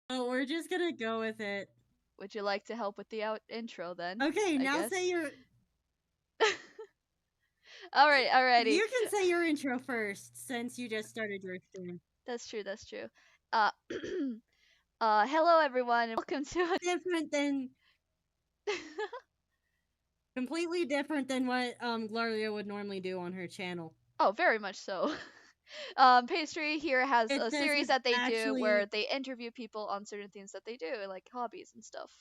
Oh, we're just gonna go with it. Would you like to help with the intro then? Okay, I now guess. say your. Alrighty. You can say your intro first, since you just started your stream. That's true. That's true. Uh, hello everyone, and welcome to. Different than, completely different than what Gloria would normally do on her channel. Oh, very much so. Pastry here has a This series is that they do where actually, they interview people on certain things that they do, like hobbies and stuff.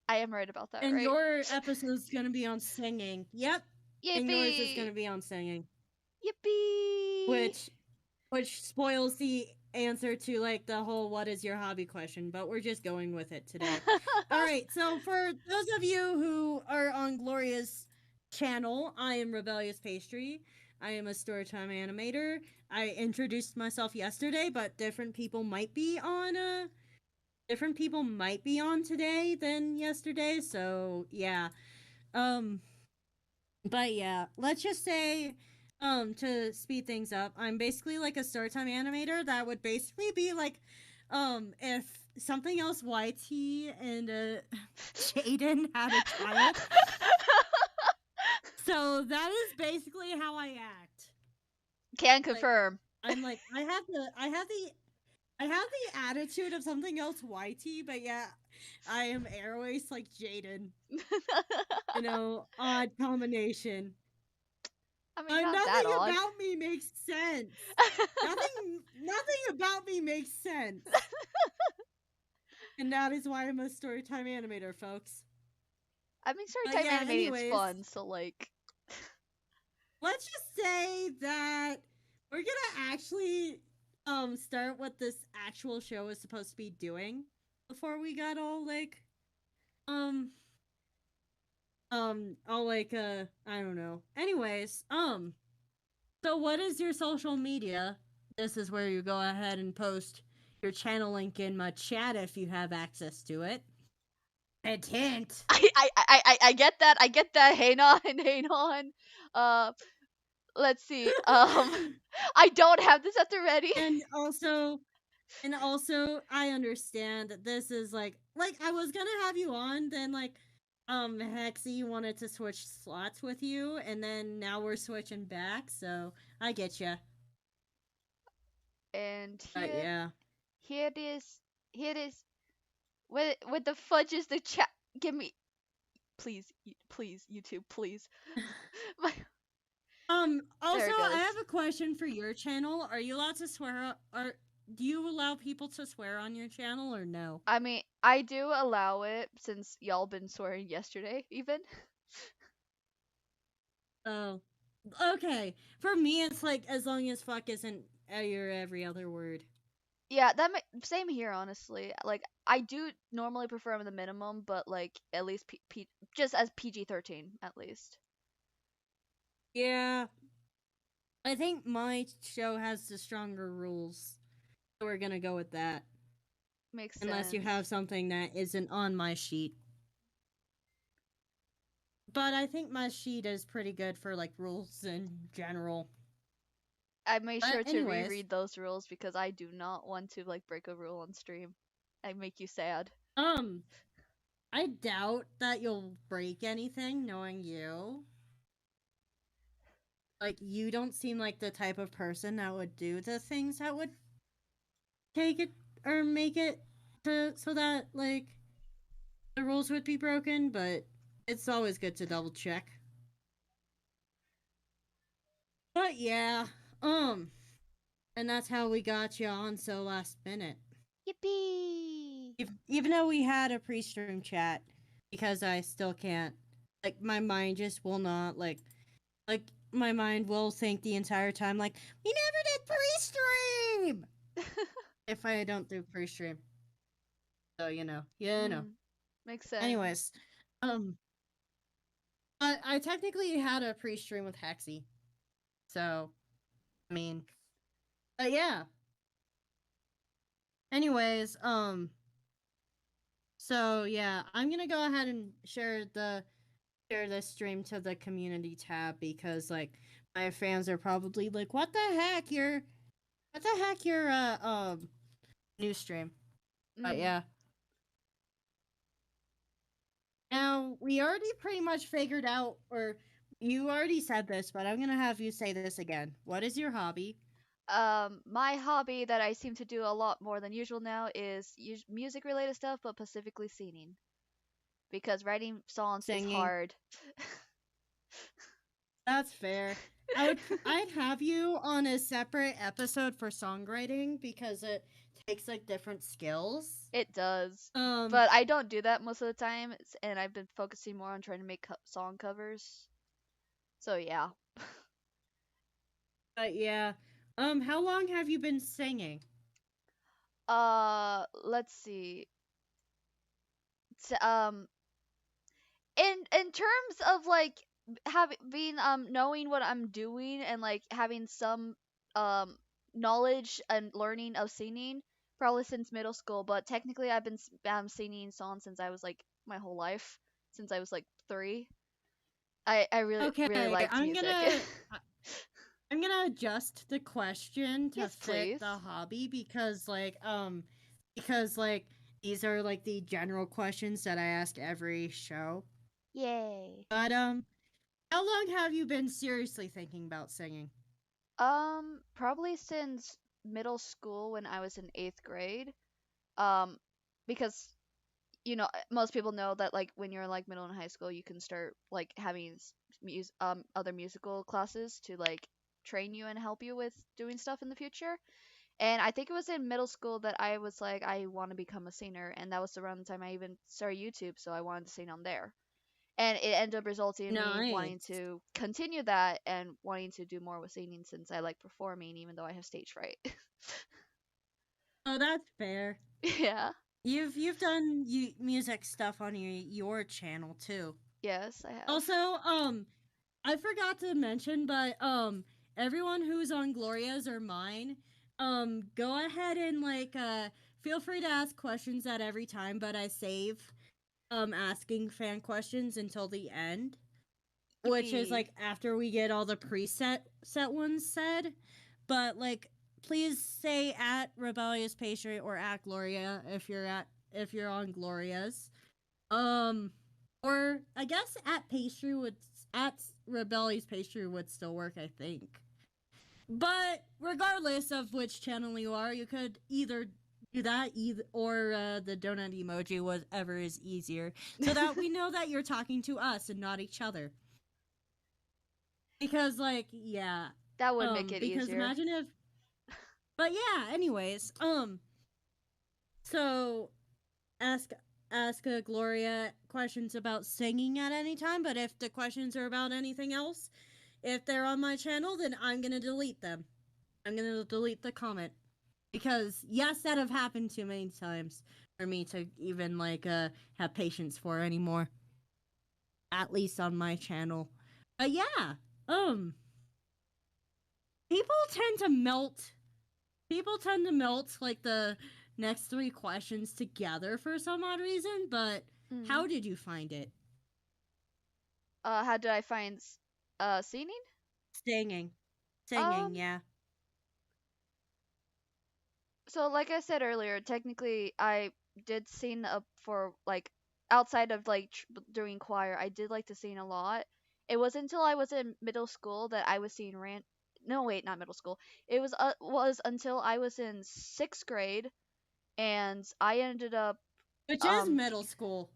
I am right about that, and right? your episode is gonna be on singing. Yep, and yours is Yippee! gonna be on singing, Yippee! which which spoils the answer to like the whole "what is your hobby" question, but we're just going with it today. All right, so for those of you who are on Gloria's channel, I am Rebellious Pastry. I am a storytime animator. I introduced myself yesterday, but different people might be on today than yesterday, so yeah. Um but yeah, let's just say, to speed things up, I'm basically like a storytime animator that would basically be like, if something else YT and Jaden had a child. So that is basically how I act. Can Like, confirm. I'm like, I have the attitude of something else YT, but yeah, I am airways like Jaden. You know, odd combination. I mean, not that Nothing odd. about me makes sense. Nothing about me makes sense. And that is why I'm a storytime animator, folks. I mean, But storytime yeah, animating is anyways, fun, so like. let's just say that we're gonna actually start what this actual show is supposed to be doing before we got all like um all like I don't know. Anyways, so what is your social media? This is where you go ahead and post your channel link in my chat if you have access to it. Hint, hint. I get that. I get that. Hang on, hang on. Uh, let's see. I don't have this at the ready. and also, and also, I understand that this is like I was gonna have you on, then like, Hexy wanted to switch slots with you, and then now we're switching back. So I get you. And But yeah. here it is. Here it is. With the fudge is the chat. Give me, please, please, YouTube, please. My, there Also, it I goes. have a question for your channel. Are you allowed to swear? Or do you allow people to swear on your channel or no? I mean, I do allow it since y'all been swearing yesterday, even. Oh, okay. For me, it's like as long as fuck isn't your every other word. Yeah, same here, honestly. Like, I do normally prefer the minimum, but like at least just as PG-13 at least. Yeah, I think my show has the stronger rules, so we're gonna go with that. Makes Unless you sense. have something that isn't on my sheet. But I think my sheet is pretty good for like rules in general. I made But sure to anyways, reread those rules because I do not want to like break a rule on stream. I make you sad. um, I doubt that you'll break anything knowing you. Like, you don't seem like the type of person that would do the things that would take it or make it to so that, like, the rules would be broken, but it's always good to double check. But yeah, and that's how we got you on so last minute. Yippee! Even though we had a pre-stream chat, because I still can't, like, my mind just will not, like, my mind will think the entire time, like, we never did pre-stream! If I don't do pre-stream. So, you know. Makes sense. Anyways, um, but I technically had a pre-stream with Hexy. So, I mean, but yeah. Anyways, so yeah, I'm gonna go ahead and share this stream to the community tab because like my fans are probably like, what the heck, your new stream. Mm. yeah. Now, we already pretty much figured out, or you already said this, but I'm going to have you say this again. What is your hobby? My hobby that I seem to do a lot more than usual now is music related stuff, but specifically singing because writing songs is Singing. hard. That's fair. I'd have you on a separate episode for songwriting because it takes like different skills. It does. Um, But I don't do that most of the time, and I've been focusing more on trying to make song covers. So yeah. but yeah. How long have you been singing? Let's see. Um, in terms of like having being knowing what I'm doing and like having some um knowledge and learning of singing probably since middle school, but technically I've been singing songs since I was like my whole life, since I was like 3. I really Okay, liked music. I'm gonna adjust the question to Yes, fit please. the hobby because like these are like the general questions that I ask every show. Yay. But how long have you been seriously thinking about singing? Probably since middle school when I was in 8th grade. Um, because most people know that like when you're in like middle and high school, you can start like having other musical classes to like train you and help you with doing stuff in the future. And I think it was in middle school that I was like, I want to become a singer, and that was around the time I even started YouTube, so I wanted to sing on there. And it ended up resulting in me wanting Nice. to continue that and wanting to do more with singing since I like performing, even though I have stage fright. Oh, that's fair. Yeah. You've done music stuff on your channel too. Yes, I have. Also, I forgot to mention, but everyone who's on Gloria's or mine, go ahead and like feel free to ask questions at every time, but I save asking fan questions until the end, which is Yippee. like after we get all the set ones said. But like please say at Rebellious Pastry or at Gloria if you're on Gloria's. Um, or I guess at Rebellious Pastry would still work, I think. But regardless of which channel you are, you could either do that either or the donut emoji, whatever is easier, so that we know that you're talking to us and not each other. Because like yeah, That would make it because easier. imagine if. But yeah, anyways, so ask Gloria questions about singing at any time, but if the questions are about anything else, if they're on my channel, then I'm gonna delete them. I'm gonna delete the comment. Because yes, that have happened too many times for me to even like have patience for anymore. At least on my channel. But yeah, um people tend to melt people tend to melt like the next three questions together for some odd reason, but Mm. how did you find it? How did I find singing? Singing. Singing, Um, yeah. so like I said earlier, technically I did sing up for like outside of like doing choir, I did like to sing a lot. It was until I was in middle school that I was seeing rant. No, wait, not middle school. It was until I was in 6th grade, and I ended up Which is um middle school,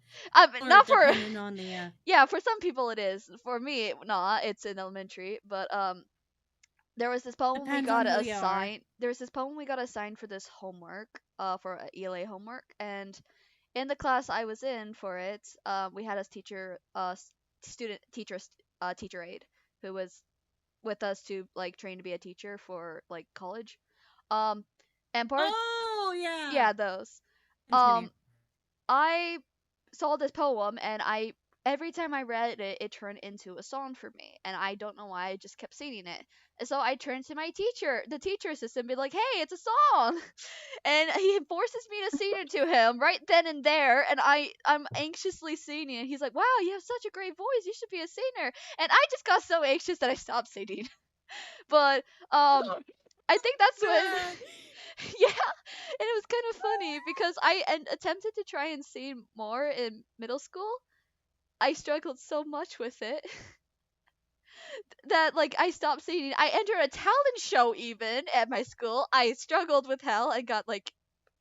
or not for depending on the yeah, for some people it is. For me, not. It's in elementary, but there was this poem we depends got on who you are. assigned. There was this poem we got assigned for this homework, for ELA homework, and in the class I was in for it, we had a teacher, student teacher, teacher aide who was with us to like train to be a teacher for like college. Um, and part of, Oh yeah. yeah, those. Continue. Um, I saw this poem and I every time I read it, it turned into a song for me, and I don't know why I just kept singing it. And so I turned to my teacher, the teacher assistant, be like, "Hey, it's a song," and he forces me to sing it to him right then and there. And I'm anxiously singing, and he's like, "Wow, you have such a great voice. You should be a singer." And I just got so anxious that I stopped singing. But Oh, I think that's when man. yeah, And it was kind of funny because I attempted to try and sing more in middle school. I struggled so much with it that like I stopped singing. I entered a talent show even at my school. I struggled with hell and got like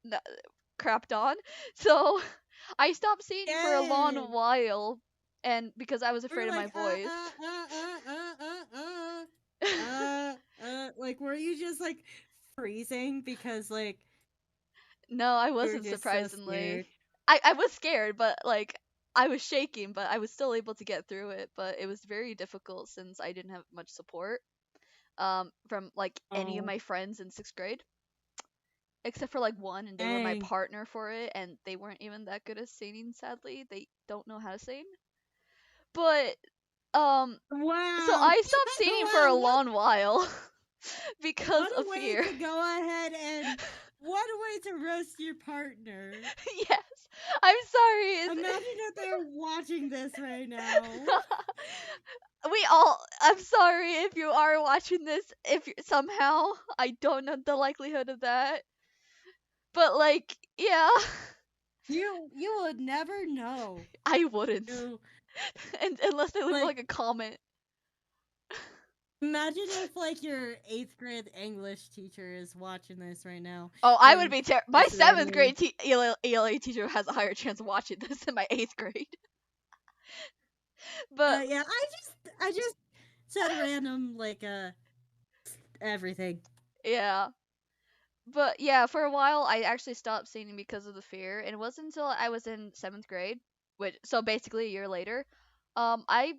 n- crapped on. So I stopped singing for a long Dang. while, and because I was We're afraid of my like, voice. like, were you just like freezing because like No, I you're wasn't just so surprisingly. scared? I was scared, but like I was shaking, but I was still able to get through it. But it was very difficult since I didn't have much support from like any of Oh, my friends in 6th grade, except for like one, and they were my dang. partner for it, and they weren't even that good at singing. Sadly, they don't know how to sing. But so Wow. I stopped singing for a Wow. long while What because a of way fear. to go ahead and what a way to roast your partner. Yes, I'm sorry. Imagine that they're watching this right now. We all. I'm sorry if you are watching this. If somehow I don't know the likelihood of that, but like, yeah, You would never know. I wouldn't, You and unless they leave like like a comment. imagine if like your 8th grade English teacher is watching this right now Oh, I would and be my just 7th grade randomly. ELA teacher has a higher chance of watching this than my 8th grade. But Yeah, I just said random like everything. yeah, but yeah, for a while I actually stopped singing because of the fear, and it wasn't until I was in 7th grade, which so basically a year later, I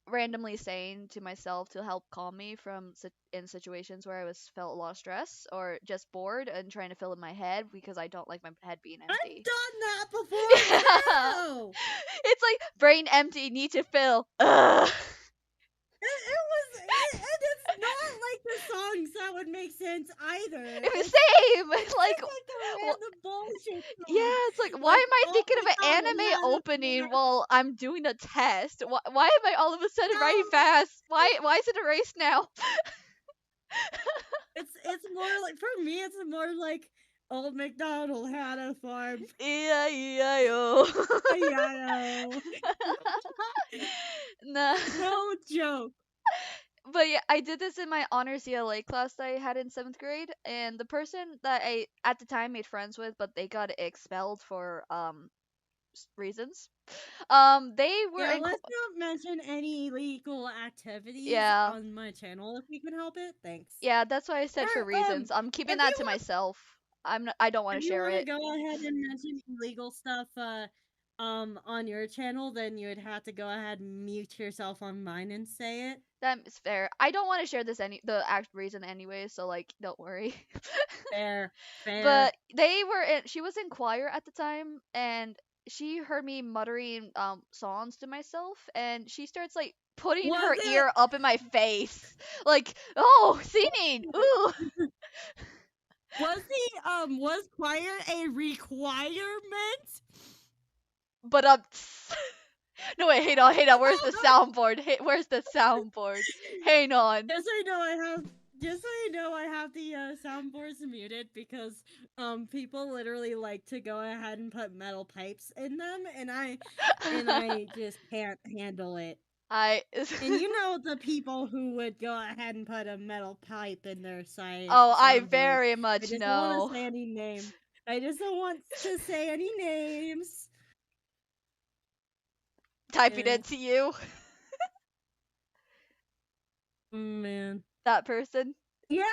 randomly sang to myself to help calm me from in situations where I was felt a lot of stress or just bored and trying to fill in my head because I don't like my head being I've empty. done that Yeah. before too. It's like brain empty, need to fill. Ugh. And it's not like the songs that would make sense either. It was same. It's Like, just like the wh- random bullshit yeah, songs. it's like, why Like, am I oh thinking my of an god, anime Hannah opening Moore. while I'm doing a test? Why am I all of a sudden writing No, fast? Why is it erased now? it's more like for me. It's more like Old MacDonald had a farm. E-I-E-I-O. Yo, Nah. no joke. But yeah, I did this in my honors ELA class that I had in 7th grade, and the person that I at the time made friends with, but they got expelled for reasons. They were Yeah, in. let's not mention any illegal activities Yeah, on my channel if we can help it. Thanks. yeah, that's why I said for Or reasons. I'm keeping if that you to want myself. I don't want if to you share want to it. go ahead and mention illegal stuff on your channel, then you would have to go ahead and mute yourself on mine and say it. That's fair. I don't want to share this the act reason anyway, so like don't worry. Fair, fair. But they were in. She was in choir at the time, and she heard me muttering songs to myself, and she starts like putting Was her it ear up in my face, like, oh, singing, ooh. was choir a requirement? But no wait, hang on. Where's the soundboard? Where's the soundboard? Hang on. Just so you know, I have the soundboards muted because people literally like to go ahead and put metal pipes in them, and I just can't handle it. I And you know the people who would go ahead and put a metal pipe in their oh, I soundboard. very I much just don't want know. to say any name. I just don't want to say any names. Typing Yeah. it to you, Man. that person. Yeah.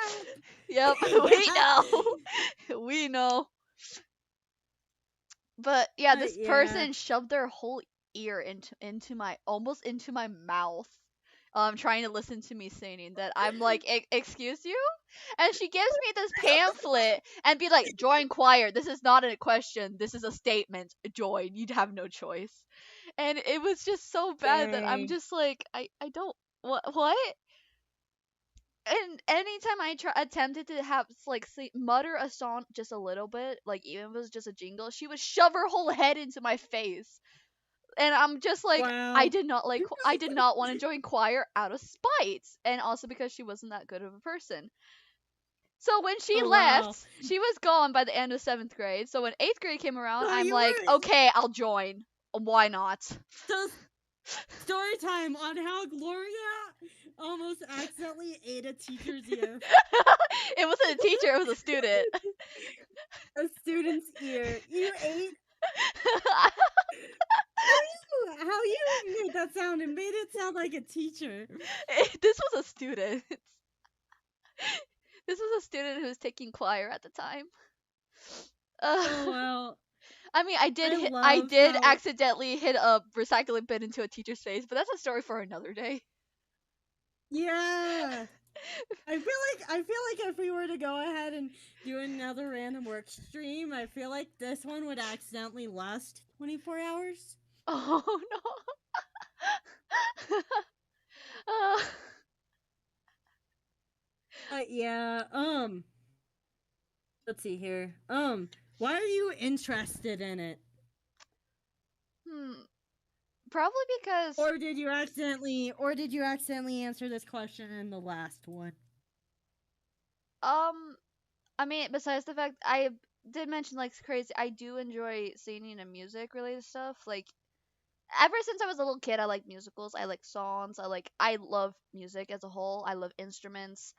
Yep, we Yeah. know. We know. But yeah, this Yeah. person shoved their whole ear into my almost into my mouth. Trying to listen to me singing that I'm like, excuse you? And she gives me this pamphlet and be like, join choir. This is not a question. This is a statement. Join. You'd have no choice. And it was just so bad that I'm Dang. just like, I don't, what? And anytime I attempted to have like mutter a song just a little bit, like even if it was just a jingle, she would shove her whole head into my face, and I'm just like, Wow. I did not want to join choir out of spite, and also because she wasn't that good of a person. So when she Oh wow. left, she was gone by the end of 7th grade. So when 8th grade came around, So I'm you like, were okay, I'll join. Why not? so story time on how Gloria almost accidentally ate a teacher's ear. It wasn't a teacher, it was a student. A student's ear. You ate. How you made that sound? It made it sound like a teacher. This was a student. This was a student who was taking choir at the time. Oh Uh, well. I mean, I I love did how. accidentally hit a recycling bin into a teacher's face, but that's a story for another day. Yeah. I feel like if we were to go ahead and do another random work stream, I feel like this one would accidentally last 24 hours. Oh no. uh, But yeah, let's see here. Why are you interested in it? hmm. Probably because Or did you accidentally answer this question in the last one? um I mean, besides the fact I did mention like crazy, I do enjoy singing and music related stuff. Like ever since I was a little kid, I like musicals. I like songs. I love music as a whole. I love instruments.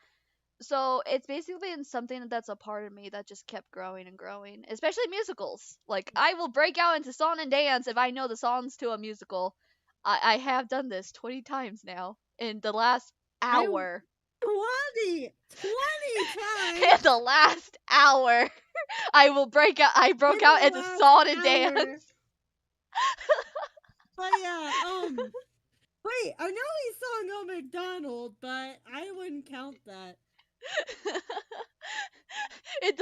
So it's basically been something that's a part of me that just kept growing and growing, especially musicals. Like I will break out into song and dance if I know the songs to a musical. I have done this 20 times now in the last I hour. 20 In times the last hour, I will break out. I broke in out the into last song and hour. dance. But yeah, wait, I know he saw no McDonald, but I wouldn't count that. it,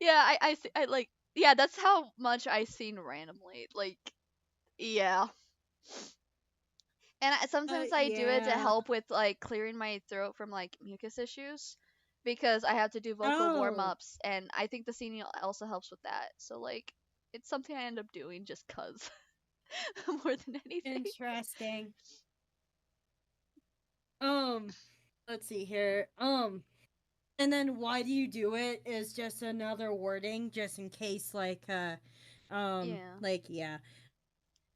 yeah, I like, yeah, that's how much I seen randomly. Like, yeah. And sometimes I do it to Yeah. help with like clearing my throat from like mucus issues because I have to do vocal warm Oh, ups, and I think the singing also helps with that. So like, it's something I end up doing just cause more than anything. interesting. Um, let's see here. And then why do you do it is just another wording just in case Yeah. yeah.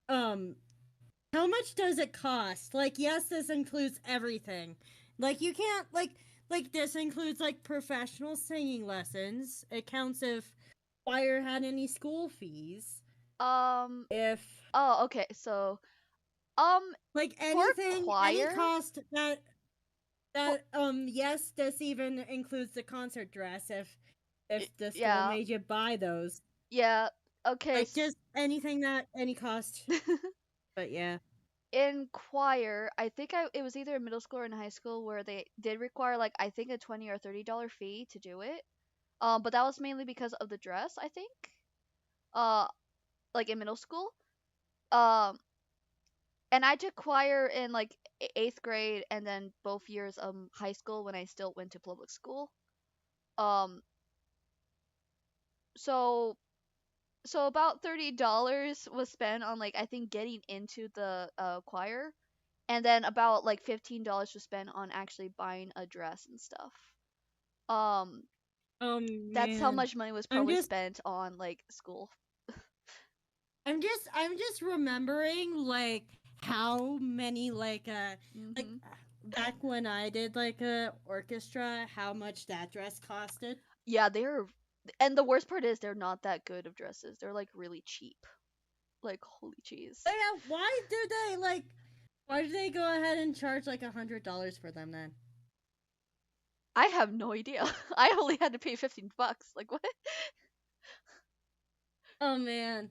Um, how much does it cost? Like, yes, this includes everything. Like, you can't like this includes like professional singing lessons. It counts if choir had any school fees. Um. If Oh, okay. So, um, like for anything, any choir, cost for that yes, this even includes the concert dress if the school yeah, made you buy those. yeah. Okay. Like just anything that any cost. But yeah. In choir, I think it was either in middle school or in high school where they did require like I think a $20 or $30 fee to do it. But that was mainly because of the dress, I think. Uh, like in middle school. Um, and I took choir in like 8th grade and then both years high school when I still went to public school. Um, so so about $30 was spent on like I think getting into the choir, and then about like $15 was spent on actually buying a dress and stuff. Um, Oh that's how man. much money was I'm probably just spent on like school. I'm just remembering like how many like Hmm. back when I did like a orchestra, how much that dress costed. Yeah, they're, and the worst part is they're not that good of dresses. They're like really cheap. Like holy cheese. But yeah, why do they go ahead and charge like $100 for them then? I have no idea. I only had to pay 15 bucks. Like what? Oh man.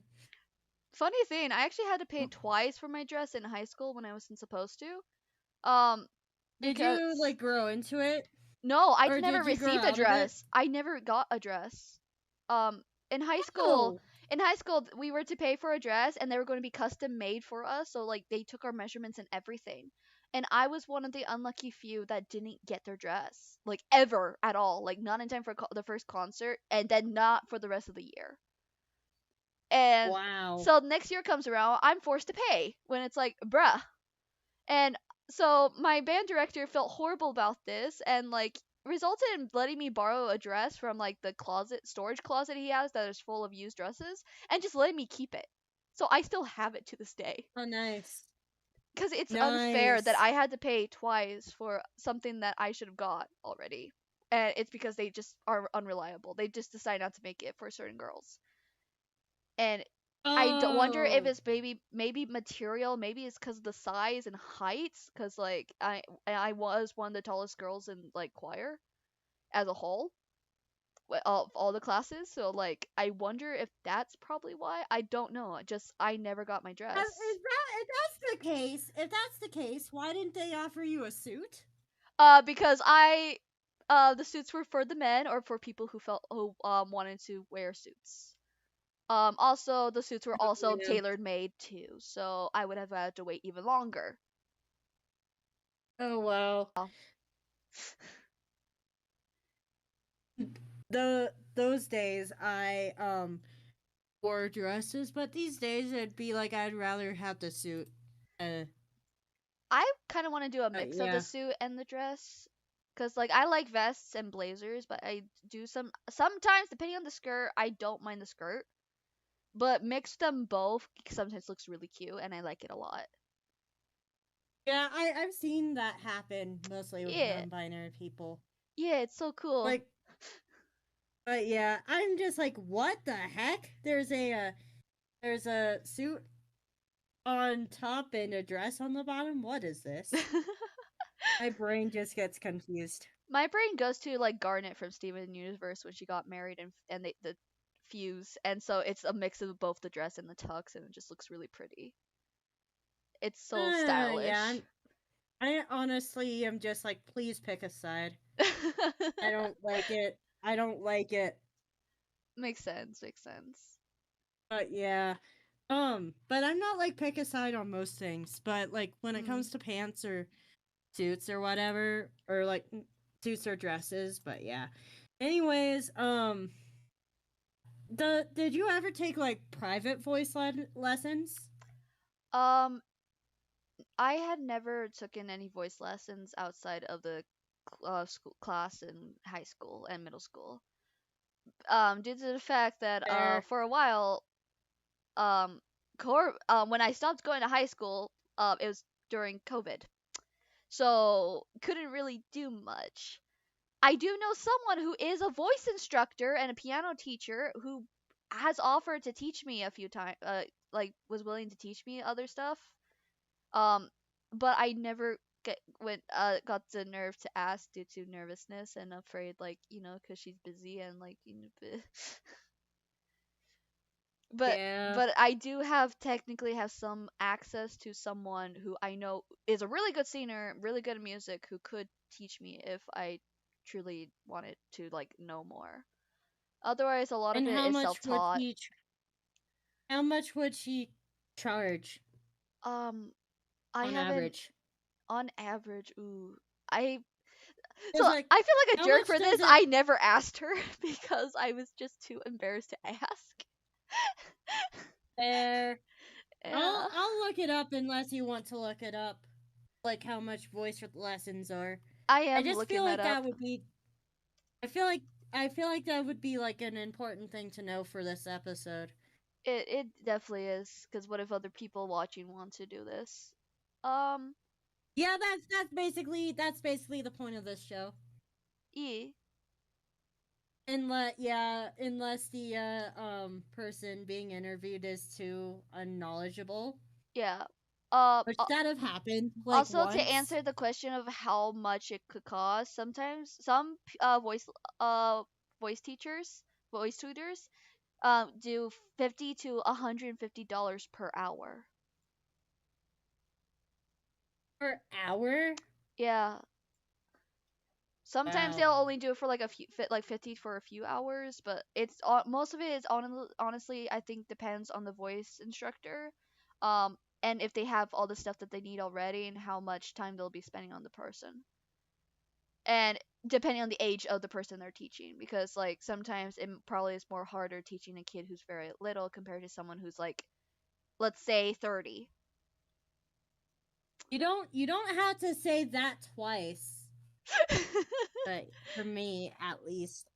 Funny thing, I actually had to pay twice for my dress in high school when I wasn't supposed to. Um, Did you because like grow into it? no, I Or never did you grow received a out of it? dress. I never got a dress. Um, in high school, Oh. we were to pay for a dress and they were going to be custom made for us. So like they took our measurements and everything. And I was one of the unlucky few that didn't get their dress, like ever at all, like not in time for the first concert, and then not for the rest of the year. And Wow. so next year comes around, I'm forced to pay when it's like, bruh. And so my band director felt horrible about this, and like resulted in letting me borrow a dress from like the closet storage closet he has that is full of used dresses, and just letting me keep it. So I still have it to this day. Oh, nice. Because it's unfair that Nice. I had to pay twice for something that I should have got already. And it's because they just are unreliable. They just decide not to make it for certain girls. And I wonder if Oh. it's maybe material, maybe it's because of the size and heights. Because like I was one of the tallest girls in like choir as a whole of all the classes. So like I wonder if that's probably why. I don't know. Just I never got my dress. If if that's the case, why didn't they offer you a suit? Because the suits were for the men or for people who wanted to wear suits. Also the suits were Oh, also man. tailor made too, so I would have had to wait even longer. Oh, well. Oh. Those days I wore dresses, but these days it'd be like I'd rather have the suit. Uh, I kind of want to do a mix of the yeah. suit and the dress, cause like I like vests and blazers, but I do sometimes depending on the skirt, I don't mind the skirt, but mix them both sometimes looks really cute and I like it a lot. Yeah, I've seen that happen mostly with Yeah, non-binary people. yeah, it's so cool. Like, but yeah, I'm just like, what the heck? There's a suit on top and a dress on the bottom. What is this? My brain just gets confused. My brain goes to like Garnet from Steven Universe when she got married and the fuse, and so it's a mix of both the dress and the tux, and it just looks really pretty. It's so Yeah, stylish. I honestly am just like, please pick a side. I don't like it. I don't like it. Makes sense. Makes sense. But yeah. But I'm not like pick a side on most things. But like when it Mm. comes to pants or suits or whatever, or like suits or dresses, but yeah. Anyways, did you ever take like private voice lessons? Um, I had never taken any voice lessons outside of the school class in high school and middle school. Due to the fact that There. for a while, um, when I stopped going to high school, it was during COVID, so couldn't really do much. I do know someone who is a voice instructor and a piano teacher who has offered to teach me a few times, like was willing to teach me other stuff. Um, but I never got the nerve to ask due to nervousness and afraid, like because she's busy and like but Yeah. but I do have technically have some access to someone who I know is a really good singer, really good at music, who could teach me if I truly wanted to like know more. Otherwise, a lot of And it is self-taught. how much would she charge Um, I on haven't average? on average. Ooh, I so It's like I feel like a how jerk much for does this. it I never asked her because I was just too embarrassed to ask. there? Yeah, I'll look it up unless you want to look it up. Like how much voice lessons are. I I am just looking feel that like that up. would be I feel like I feel like that would be like an important thing to know for this episode. It definitely is, because what if other people watching want to do this? Um, Yeah, that's basically the point of this show. e Unless the person being interviewed is too unknowledgeable, yeah. which that have happened like Also to once. answer the question of how much it could cost, sometimes some voice teachers, voice tutors, do $50 to $150 per hour. Per hour. Yeah, sometimes Wow. they'll only do it for like a few like 50 for a few hours, but it's most of it is honestly I think depends on the voice instructor, and if they have all the stuff that they need already and how much time they'll be spending on the person, and depending on the age of the person they're teaching, because like sometimes it probably is more harder teaching a kid who's very little compared to someone who's like, let's say, 30. You don't have to say that twice. but for me at least.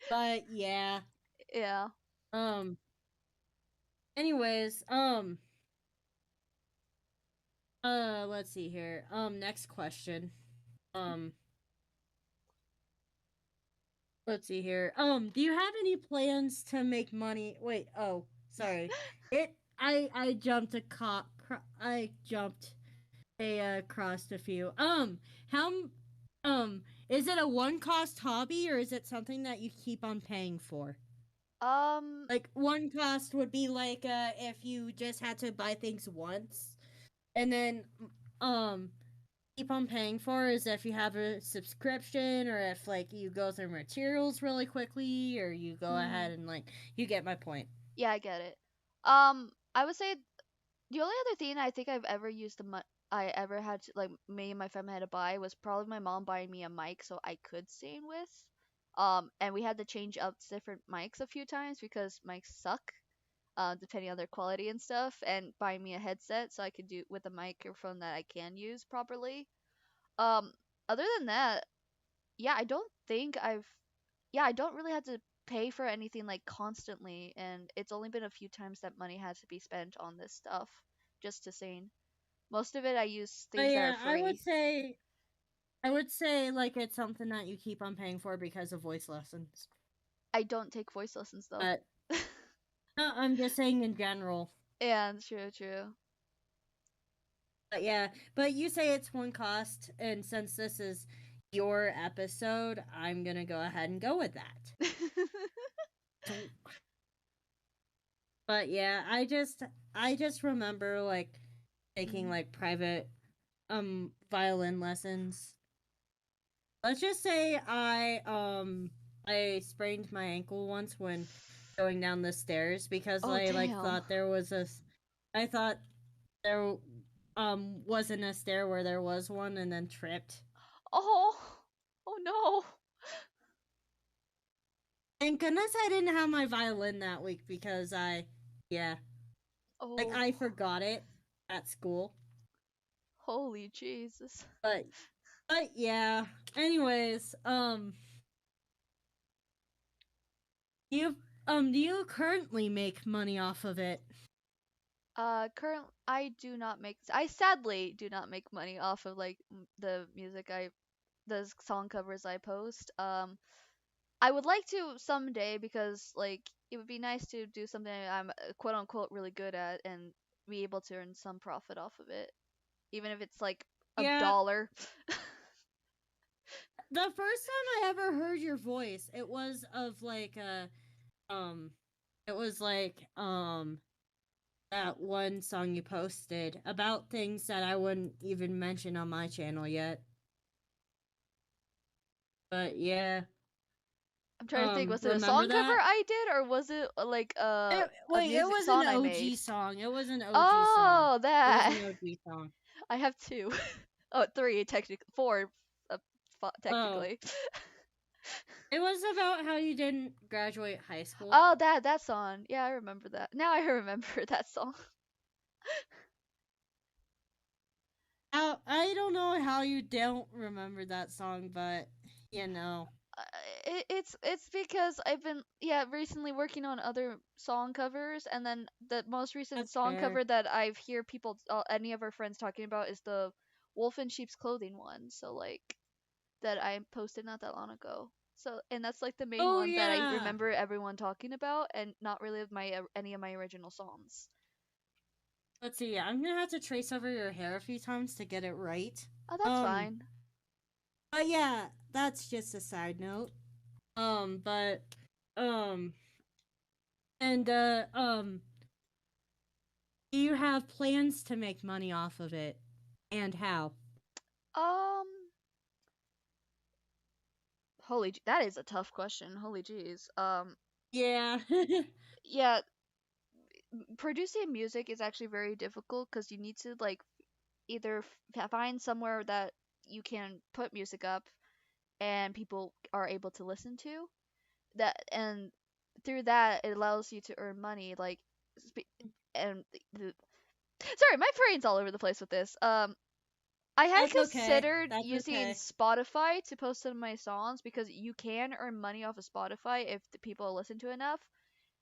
But yeah. Yeah. Um anyways, let's see here. Next question. Um let's see here. Do you have any plans to make money? Wait, oh, sorry. I jumped I jumped crossed a few. How is it a one cost hobby or is it something that you keep on paying for? Um, Like one cost would be like if you just had to buy things once and then um keep on paying for is if you have a subscription or if like you go through materials really quickly or you go mm, ahead and like you get my point. yeah, I get it. I would say the only other thing I think I've ever used I ever had to, like, me and my family had to buy was probably my mom buying me a mic so I could sing with. And we had to change up different mics a few times because mics suck, depending on their quality and stuff, and buying me a headset so I could do with a microphone that I can use properly. Um, Other than that, yeah, I don't really have to pay for anything like constantly, and it's only been a few times that money has to be spent on this stuff just to sing. Most of it I use But things that are yeah, free. I would say like it's something that you keep on paying for because of voice lessons. I don't take voice lessons though. But no, I'm just saying in general. Yeah, true, true. But yeah, but you say it's one cost, and since this is your episode, I'm gonna go ahead and go with that. So, but yeah, I just remember like taking Mm. like private violin lessons. Let's just say I sprained my ankle once when going down the stairs because Oh I like damn. thought there was I thought there wasn't a stair where there was one and then tripped. Oh. Oh no. Thank goodness I didn't have my violin that week because yeah, like Oh. I forgot it at school. Holy Jesus. But yeah. Anyways, you do you currently make money off of it? Current I do not make I sadly do not make money off of like the music the song covers I post. I would like to someday because like it would be nice to do something I'm quote unquote really good at and be able to earn some profit off of it, even if it's like a Yeah, dollar. the first time I ever heard your voice, it was of like um it was like that one song you posted about things that I wouldn't even mention on my channel yet. But yeah, I'm trying to think, was it a remember song cover that? I did or was it like a Wait, it music was an song I OG made? song. It was an OG song. Oh, It was that. an OG song. I have two. Oh, three technically, four uh, Oh, technically. it was about how you didn't graduate high school. Oh, that song. Yeah, I remember that. Now I remember that song. I don't know how you don't remember that song, but you know, Uh, it's because I've been, yeah, recently working on other song covers, and then the most recent that's song fair. cover that I've hear people any of our friends talking about is the Wolf in Sheep's Clothing one. So like that I posted not that long ago. So and that's like the main Oh one that I yeah. remember everyone talking about, and not really of my any of my original songs. Let's see. I'm gonna have to trace over your hair a few times to get it right. Oh, that's Um, fine. but yeah, that's just a side note. But um, and do you have plans to make money off of it, and how? Um, that is a tough question. Holy jeez. Yeah. Yeah, producing music is actually very difficult because you need to like either find somewhere that you can put music up and people are able to listen to that, and through that it allows you to earn money like and sorry, my brain's all over the place with this. I had That's okay. considered That's using okay. Spotify to post some of my songs because you can earn money off of Spotify if the people listen to enough.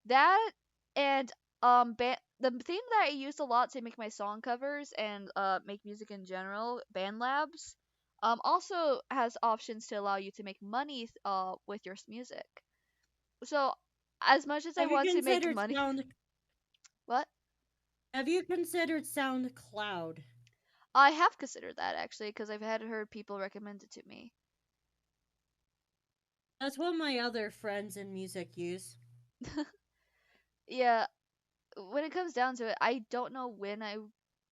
That and the thing that I used a lot to make my song covers and make music in general, BandLabs, also has options to allow you to make money with your music. So as much as I Have you want to make considered money, Sound? what? Have you considered SoundCloud? I have considered that actually because I've had heard people recommend it to me. That's what my other friends in music use. Yeah, when it comes down to it, I don't know when I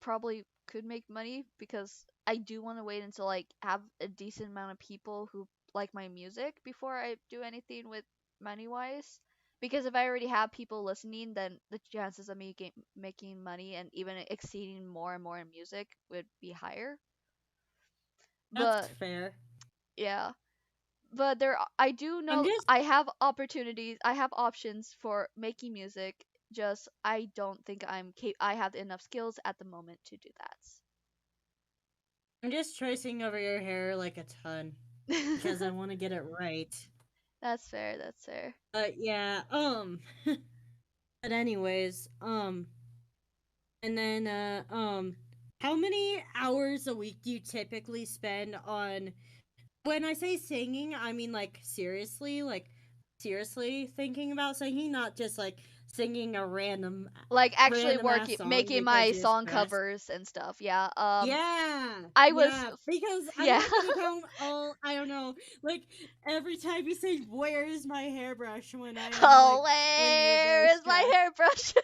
probably could make money because I do want to wait until like have a decent amount of people who like my music before I do anything with money wise. Because if I already have people listening, then the chances of me making money and even exceeding more and more in music would be higher. That's But fair. yeah, but I do I'm know just I have opportunities, I have options for making music. Just I don't think I have enough skills at the moment to do I'm just tracing over your hair like a ton because I that. want to get it right. That's fair. That's fair. But yeah, but anyways, and then how many hours a week do you typically spend on, when I say singing, I mean like seriously thinking about singing, not just like singing a Like actually random ass working, song making because my you're song stressed. covers and stuff. Yeah. Yeah, I was, yeah. Because I'm yeah. not gonna count all. I don't know. Like every time you say "Where is my hairbrush?" when I am Oh, like when you're where very is my stressed. hairbrush?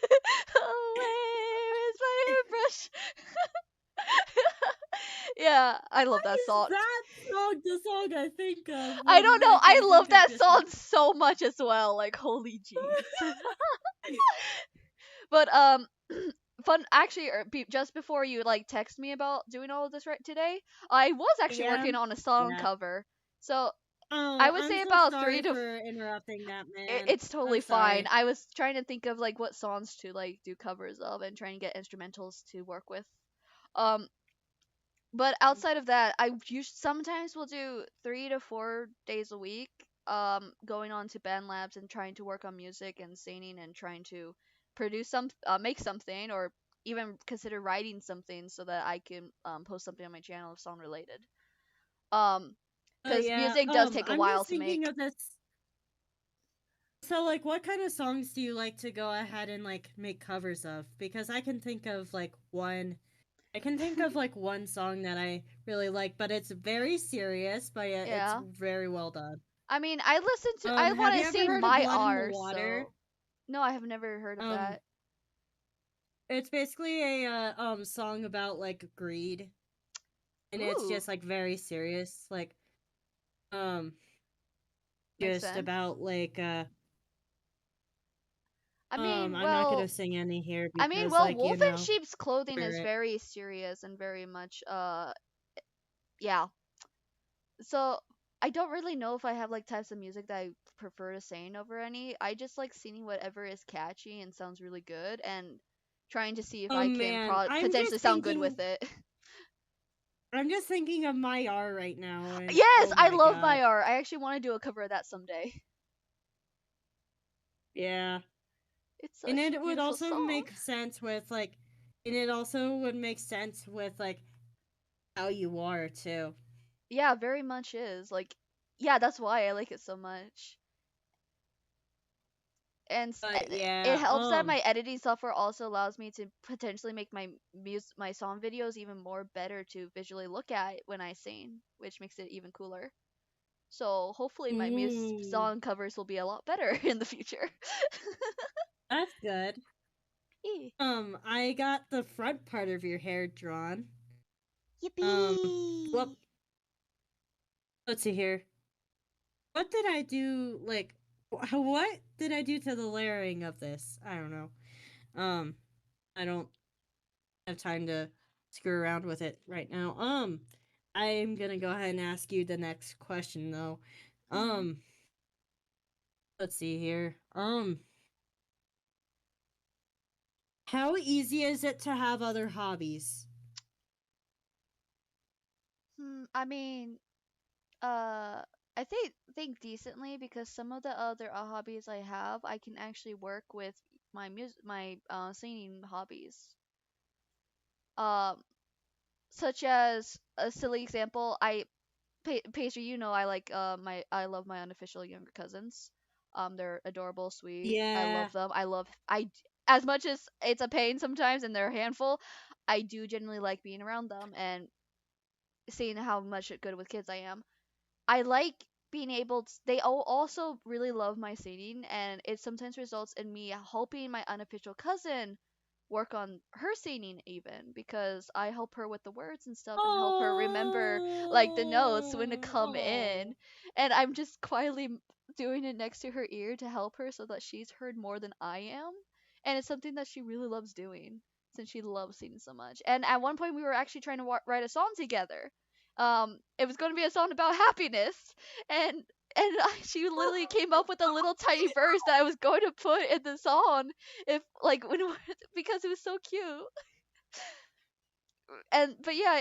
Oh, where is my hairbrush? Yeah, I Why love that is song. that song the song I think of I when don't know. whenever I I love think of that just song so much as well. Like, holy jeez. But fun actually just before you like text me about doing all of this right today, I was actually working PM? on a song Yeah. cover. So I Oh, would I'm say so about sorry 3 to for interrupting that, man. it's totally I'm fine. sorry. I was trying to think of like what songs to like do covers of and trying to get instrumentals to work with. Um but outside of that, sometimes will do 3 to 4 days a week, going on to band labs and trying to work on music and singing and trying to make something or even consider writing something so that I can post something on my channel if song related. Um, Oh because yeah. music does take a I'm while just to thinking make. of this. So like what kind of songs do you like to go ahead and like make covers of? Because I can think of like one song that I really like, but it's very serious, but yeah, it's Yeah. very well done. I mean, I Have want you to ever sing heard of my Blood in the R, Water? so no, I have never heard of Um that. it's basically a song about like greed, and it's Ooh, just like very serious, like um makes just sense. about like I mean, I'm not gonna sing any here because like Wolf in Sheep's Clothing is spirit. very serious and very much yeah. So I don't really know if I have like types of music that I prefer to sing over any. I just like singing whatever is catchy and sounds really good and trying to see if Oh I can man, potentially sound good with it. I'm just thinking of my R right now, and Yes, oh I my love god. my art. I actually want to do a cover of that someday. Yeah. It's And such a it would beautiful also song. make sense with like and it also would make sense with like how you are too. Yeah, very much is. Like yeah, that's why I like it so much. And But it yeah, helps that my editing software also allows me to potentially make my song videos even more better to visually look at when I sing, which makes it even cooler. So hopefully my ooh, song covers will be a lot better in the future. that's good. Eh. I got the front part of your hair drawn. Um, Yippee! well, let's see here. What did I do? Like, what did I do to the layering of this? I don't know. Um, I don't have time to screw around with it right now. I'm gonna go ahead and ask you the next question though. Hmm. Um, let's see here. How easy is it to have other hobbies? I mean, uh, I think decently because some of the other hobbies I have, I can actually work with my singing hobbies. Um, Such as a silly example, Pastry, you know, I love my unofficial younger cousins. They're adorable, sweet. I Yeah. love them. As much as it's a pain sometimes and they're a handful, I do genuinely like being around them and seeing how much good with kids I am. I like being able to, they also really love my singing, and it sometimes results in me helping my unofficial cousin work on her singing even because I help her with the words and stuff and help her remember like the notes when to come Oh. in, and I'm just quietly doing it next to her ear to help her so that she's heard more than I am, and it's something that she really loves doing since she loves singing so much. And at one point we were actually trying to write a song together. It was going to be a song about happiness, and she literally came up with a little tiny verse that I was going to put in the song if like when because it was so cute. And but yeah,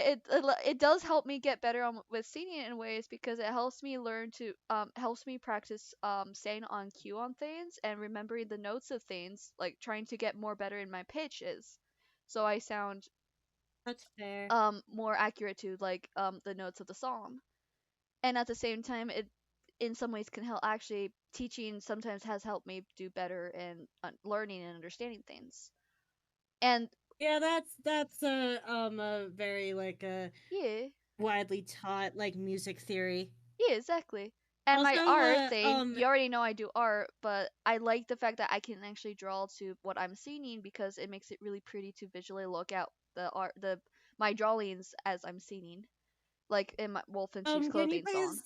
it does help me get better with singing in ways because it helps me learn to helps me practice staying on cue on things and remembering the notes of things, like trying to get more better in my pitches so I sound That's fair. more accurate to like the notes of the song. And at the same time, it in some ways can help. Actually, teaching sometimes has helped me do better in learning and understanding things. And Yeah, that's a very like a yeah, widely taught like music theory. yeah, exactly. And my Also, art thing, you already know I do art, but I like the fact that I can actually draw to what I'm singing because it makes it really pretty to visually look at the art, the my drawings as I'm singing, like in my Wolf in Sheep's can you Clothing song.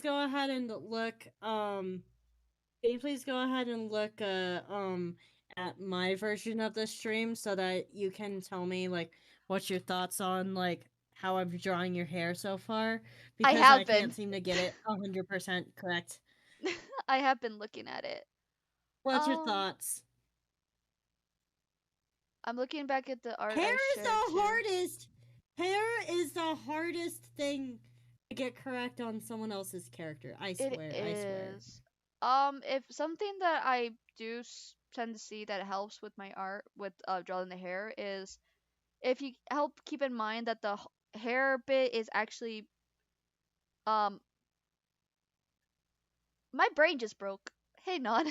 go ahead and look can you please go ahead and look at my version of the stream so that you can tell me like what's your thoughts on like how I'm drawing your hair so far I because I have can't been, seem to get it 100% correct. I have been looking at it. What's your Um, thoughts? I'm looking back at the art Hair I is shared the too. hardest. Hair is the hardest thing to get correct on someone else's character. I It swear. I swear. is. If something that I do tend to see that helps with my art with drawing the hair is if you help keep in mind that the hair bit is actually um my brain just broke. Hey, Nod.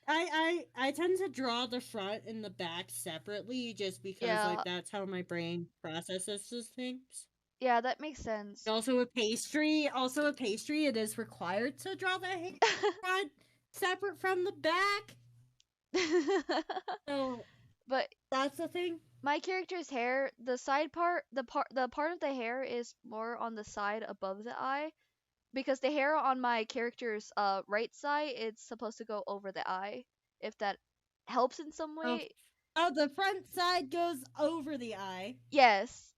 I tend to draw the front and the back separately just because Yeah, like that's how my brain processes those things. yeah, that makes sense. Also with pastry, it is required to draw the front separate from the back. So But that's the thing. my character's hair, the side part, the part of the hair is more on the side above the eye because the hair on my character's right side it's supposed to go over the eye if that helps in some Oh, way. oh, the front side goes over the eye. Yes,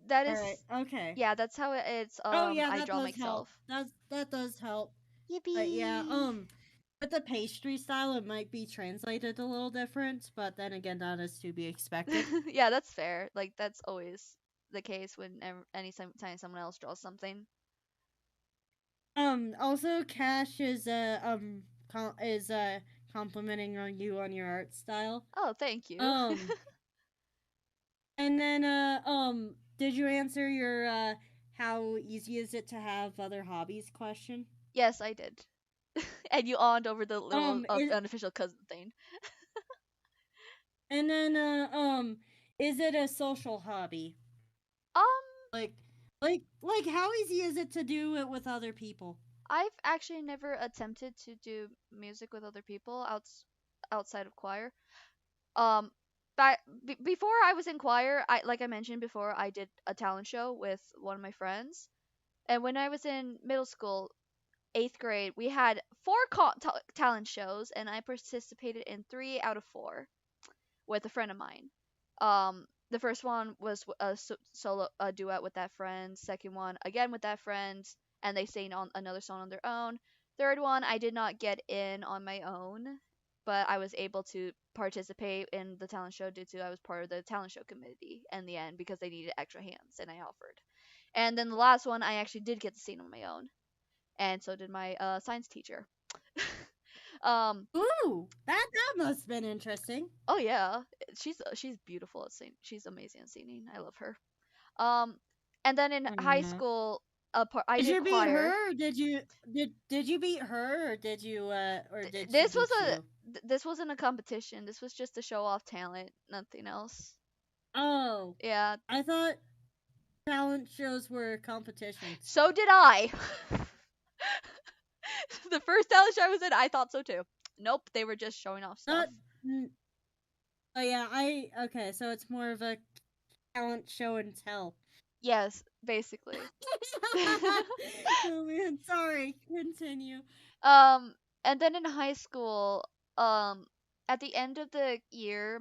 that All right. is, Okay. yeah, that's how it's Oh yeah, I that draw does help. myself. That does help. But yeah, Yippee. with the pastry style, it might be translated a little different, but then again, that is to be expected. Yeah, that's fair. Like that's always the case when time someone else draws something. Also, Cash is complimenting on you on your art style. Oh, thank you. Um, and then did you answer your how easy is it to have other hobbies question? Yes, I did. And you on over the little Is unofficial cousin thing. and then is it a social hobby? Um, Like how easy is it to do it with other people? I've actually never attempted to do music with other people outside of choir. Um, but before I was in choir, I like I mentioned before, I did a talent show with one of my friends. And when I was in middle school, 8th grade, we had four talent shows, and I participated in 3 out of 4 with a friend of mine. The first one was a solo a duet with that friend. Second one again with that friend, and they sang on another song on their own. Third one, I did not get in on my own, but I was able to participate in the talent show due to I was part of the talent show committee in the end because they needed extra hands and I offered. And then the last one I actually did get to sing on my own, and so did my science teacher. um, Ooh, that must have been interesting. oh yeah, she's beautiful at singing. She's amazing at singing. I love her. Um, and then in high Yeah. school, I Did did you beat choir. her? Or did you beat her, or did she This was beat you? this wasn't a competition. This was just to show off talent, nothing else. Oh, Yeah, I thought talent shows were competitions. so did I. The first talent show I was in, I thought so too. Nope, they were just showing off stuff. Not. Oh yeah, I okay. So it's more of a talent show and tell. Yes, basically. Oh man, sorry. Continue. Um, and then in high school, at the end of the year,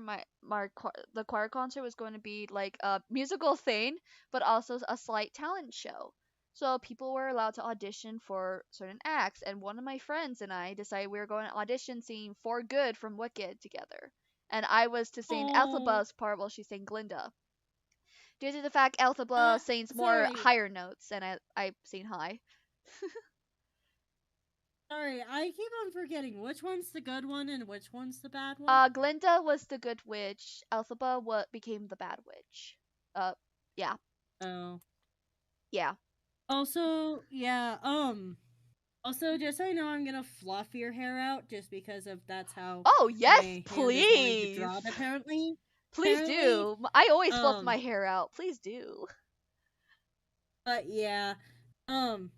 the choir concert was going to be like a musical thing, but also a slight talent show. So people were allowed to audition for certain acts, and one of my friends and I decided we were going to audition singing "For Good" from Wicked together, and I was to sing Oh, Elphaba's part while she sang Glinda. Due to the fact Elphaba sings more sorry, higher notes, and I sing high. sorry. I keep on forgetting which one's the good one and which one's the bad one. Glinda was the good witch. Elphaba what became the bad witch. Uh, yeah, Oh. yeah. Also, yeah. Also, just so you know, I'm gonna fluff your hair out just because of that's how Oh yes, my hand is going to please, drop. Apparently, please apparently. do. I always fluff my Um, hair out. Please do. but yeah. Um.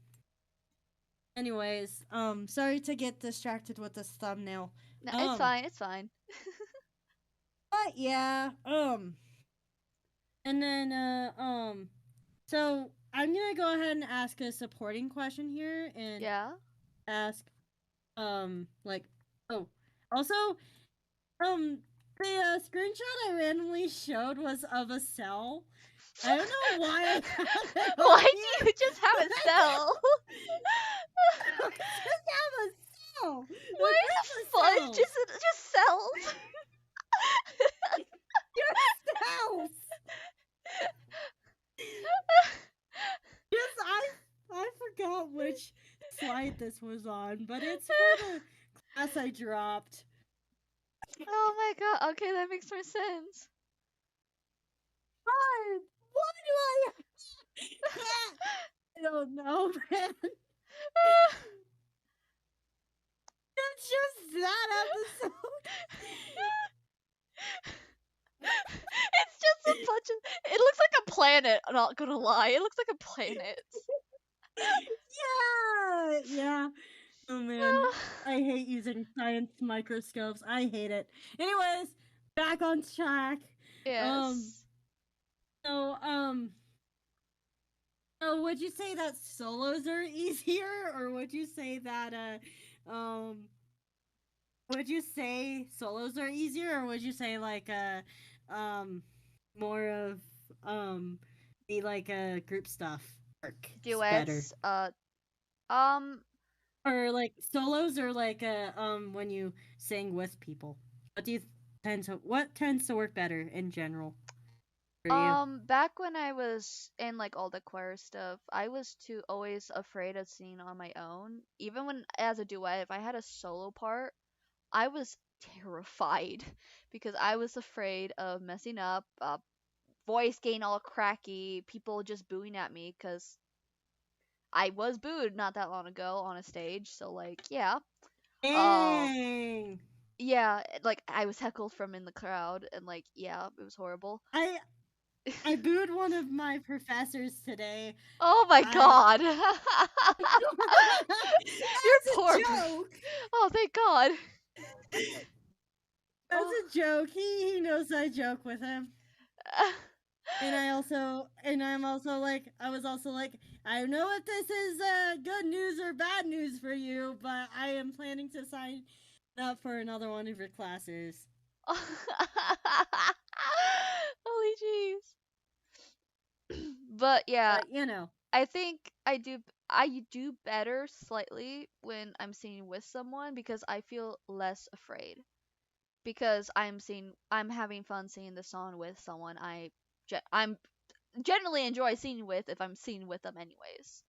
Anyways, sorry to get distracted with this thumbnail. No, it's Um, fine. It's fine. but yeah. And then so I'm gonna go ahead and ask a supporting question here and Yeah. ask like oh also the screenshot I randomly showed was of a cell. I don't know why I have it on Why here. do you just have a cell? I just have a cell. A Why group the of fudge cells. is it just cells? Just cells. Just I forgot which slide this was on, but it's for the class I dropped. Oh my god. Okay, that makes more sense. God, why do I don't know, man. It's just that episode. It's just a bunch of. It looks like a planet. I'm not gonna lie. It looks like a planet. Yeah, yeah. Oh man, I hate using science microscopes. I hate it. Anyways, back on track. Um, Yes. so so would you say that solos are easier, or would you say that would you say solos are easier, or would you say like um more of the like group stuff works better? Duets. Um. Or like solos or like when you sing with people. What do you what tends to work better in general for you? Back when I was in like all the choir stuff, I was too always afraid of singing on my own. Even when as a duet, if I had a solo part, I was terrified because I was afraid of messing up, voice getting all cracky, people just booing at me because I was booed not that long ago on a stage. So like, yeah. Um, Dang. yeah, like I was heckled from in the crowd and like, yeah, it was horrible. I I booed one of my professors today. Oh my I god. You're That's a poor. joke. Oh, thank god. That's Oh. a joke. He knows I joke with him. And I'm also like I was also like I don't know if this is good news or bad news for you, but I am planning to sign up for another one of your classes. Holy jeez. But yeah, But you know, I think I do better slightly when I'm singing with someone because I feel less afraid. because I'm having fun singing the song with someone I'm generally enjoy singing with if I'm singing with them anyways.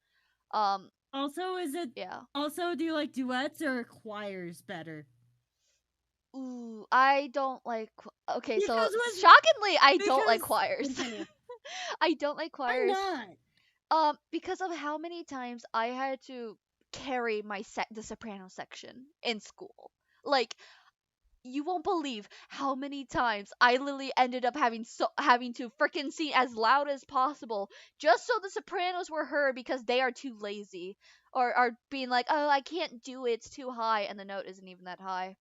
Um, Also, is it yeah. also do you like duets or choirs better? Ooh, I don't like. Okay, so Because with shockingly, I don't like because choirs. continue. I don't like Why choirs. not? Because of how many times I had to carry the soprano section in school. Like, you won't believe how many times I literally ended up having to freaking sing as loud as possible just so the sopranos were heard because they are too lazy or are being like, "Oh, I can't do it, it's too high," and the note isn't even that high.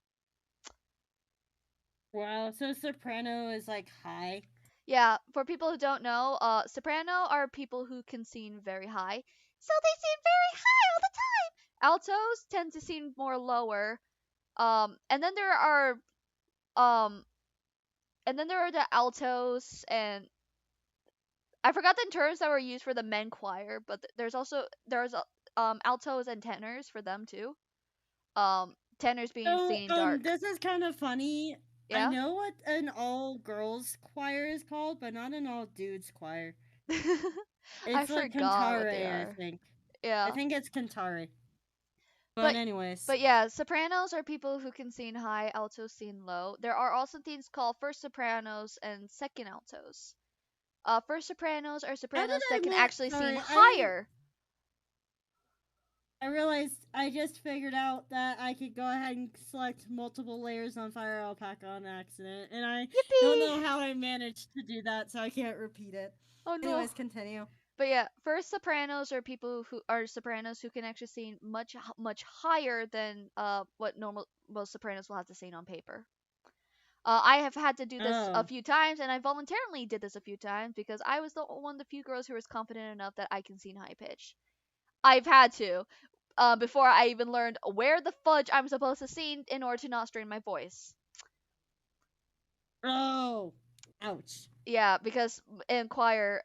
Wow, so soprano is like high. Yeah, for people who don't know, soprano are people who can sing very high, so they sing very high all the time. Altos tend to sing more lower. And then there are um the altos, and I forgot the terms that were used for the men choir, but altos and tenors for them too. Tenors being So, singing dark. this is kind of funny. I Yeah. know what an all girls choir is called, but not an all dudes choir. I It's like forgot what they cantare, I are. think. I Yeah. think it's cantare. But But anyways, but yeah, sopranos are people who can sing high, altos sing low. There are also things called first sopranos and second altos. First sopranos are how did sopranos that I can miss? actually sing Sorry, I didn't. higher. I realized I just figured out that I could go ahead and select multiple layers on Fire Alpaca on accident, and I don't Yippee! know how I managed to do that, so I can't repeat it. Oh no. Anyways, continue. But yeah, first sopranos are people who are sopranos who can actually sing much higher than what normal most sopranos will have to sing on paper. I have had to do this a Oh, few times, and I voluntarily did this a few times because I was the one of the few girls who was confident enough that I can sing high pitch. I've had to, before I even learned where the fudge I'm supposed to sing in order to not strain my voice. oh, ouch. Yeah, because in choir,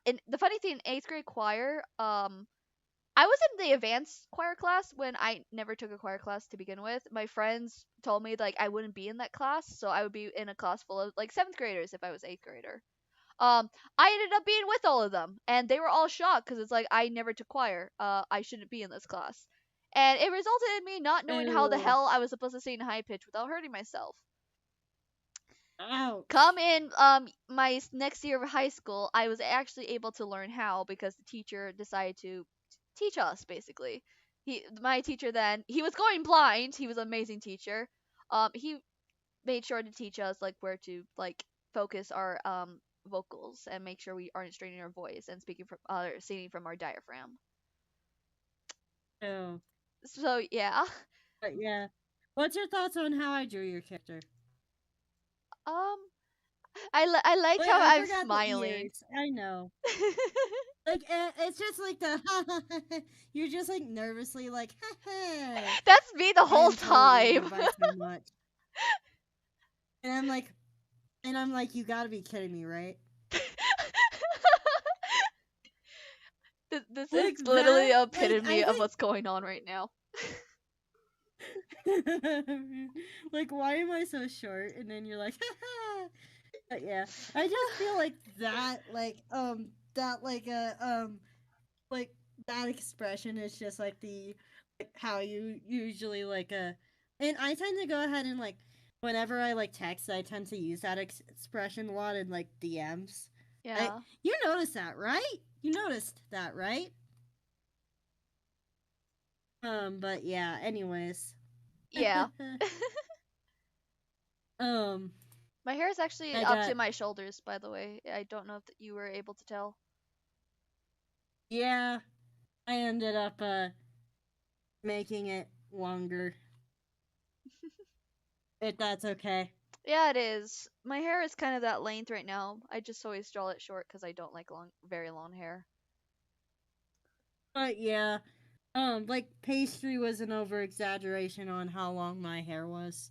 in the funny thing, in eighth grade choir, I was in the advanced choir class when I never took a choir class to begin with. My friends told me like I wouldn't be in that class, so I would be in a class full of like seventh graders if I was eighth grader. Um, I ended up being with all of them, and they were all shocked because it's like I never took choir. I shouldn't be in this class, and it resulted in me not knowing how the Ew. hell I was supposed to sing high pitch without hurting myself. Come Ouch. in my next year of high school, I was actually able to learn how because the teacher decided to teach us basically. My teacher then, he was going blind. He was an amazing teacher. He made sure to teach us like where to like focus our vocals and make sure we aren't straining our voice and speaking from singing from our diaphragm. Ew. So yeah. But yeah. What's your thoughts on how I drew your character? Um I liked Wait, how I I'm forgot the smiling. ears. I know. Like, it's just like the you're just like nervously like, That's me the I whole am totally time. moved by so much. And I'm like, you gotta be kidding me, right? This is Like literally that, a like epitome I of think what's going on right now. like, why am I so short? And then you're like, but yeah, I just feel like that like that expression is just like the like how you usually and I tend to go ahead and like whenever I like text, I tend to use that expression a lot in like DMs. I Yeah. You noticed that, right? You noticed that, right? But yeah, anyways. Yeah. um My hair is actually I up to got my shoulders, by the way. I don't know if you were able to tell. yeah, I ended up making it longer. If that's okay. Yeah, it is. My hair is kind of that length right now. I just always draw it short because I don't like very long hair. But yeah, like pastry was an over exaggeration on how long my hair was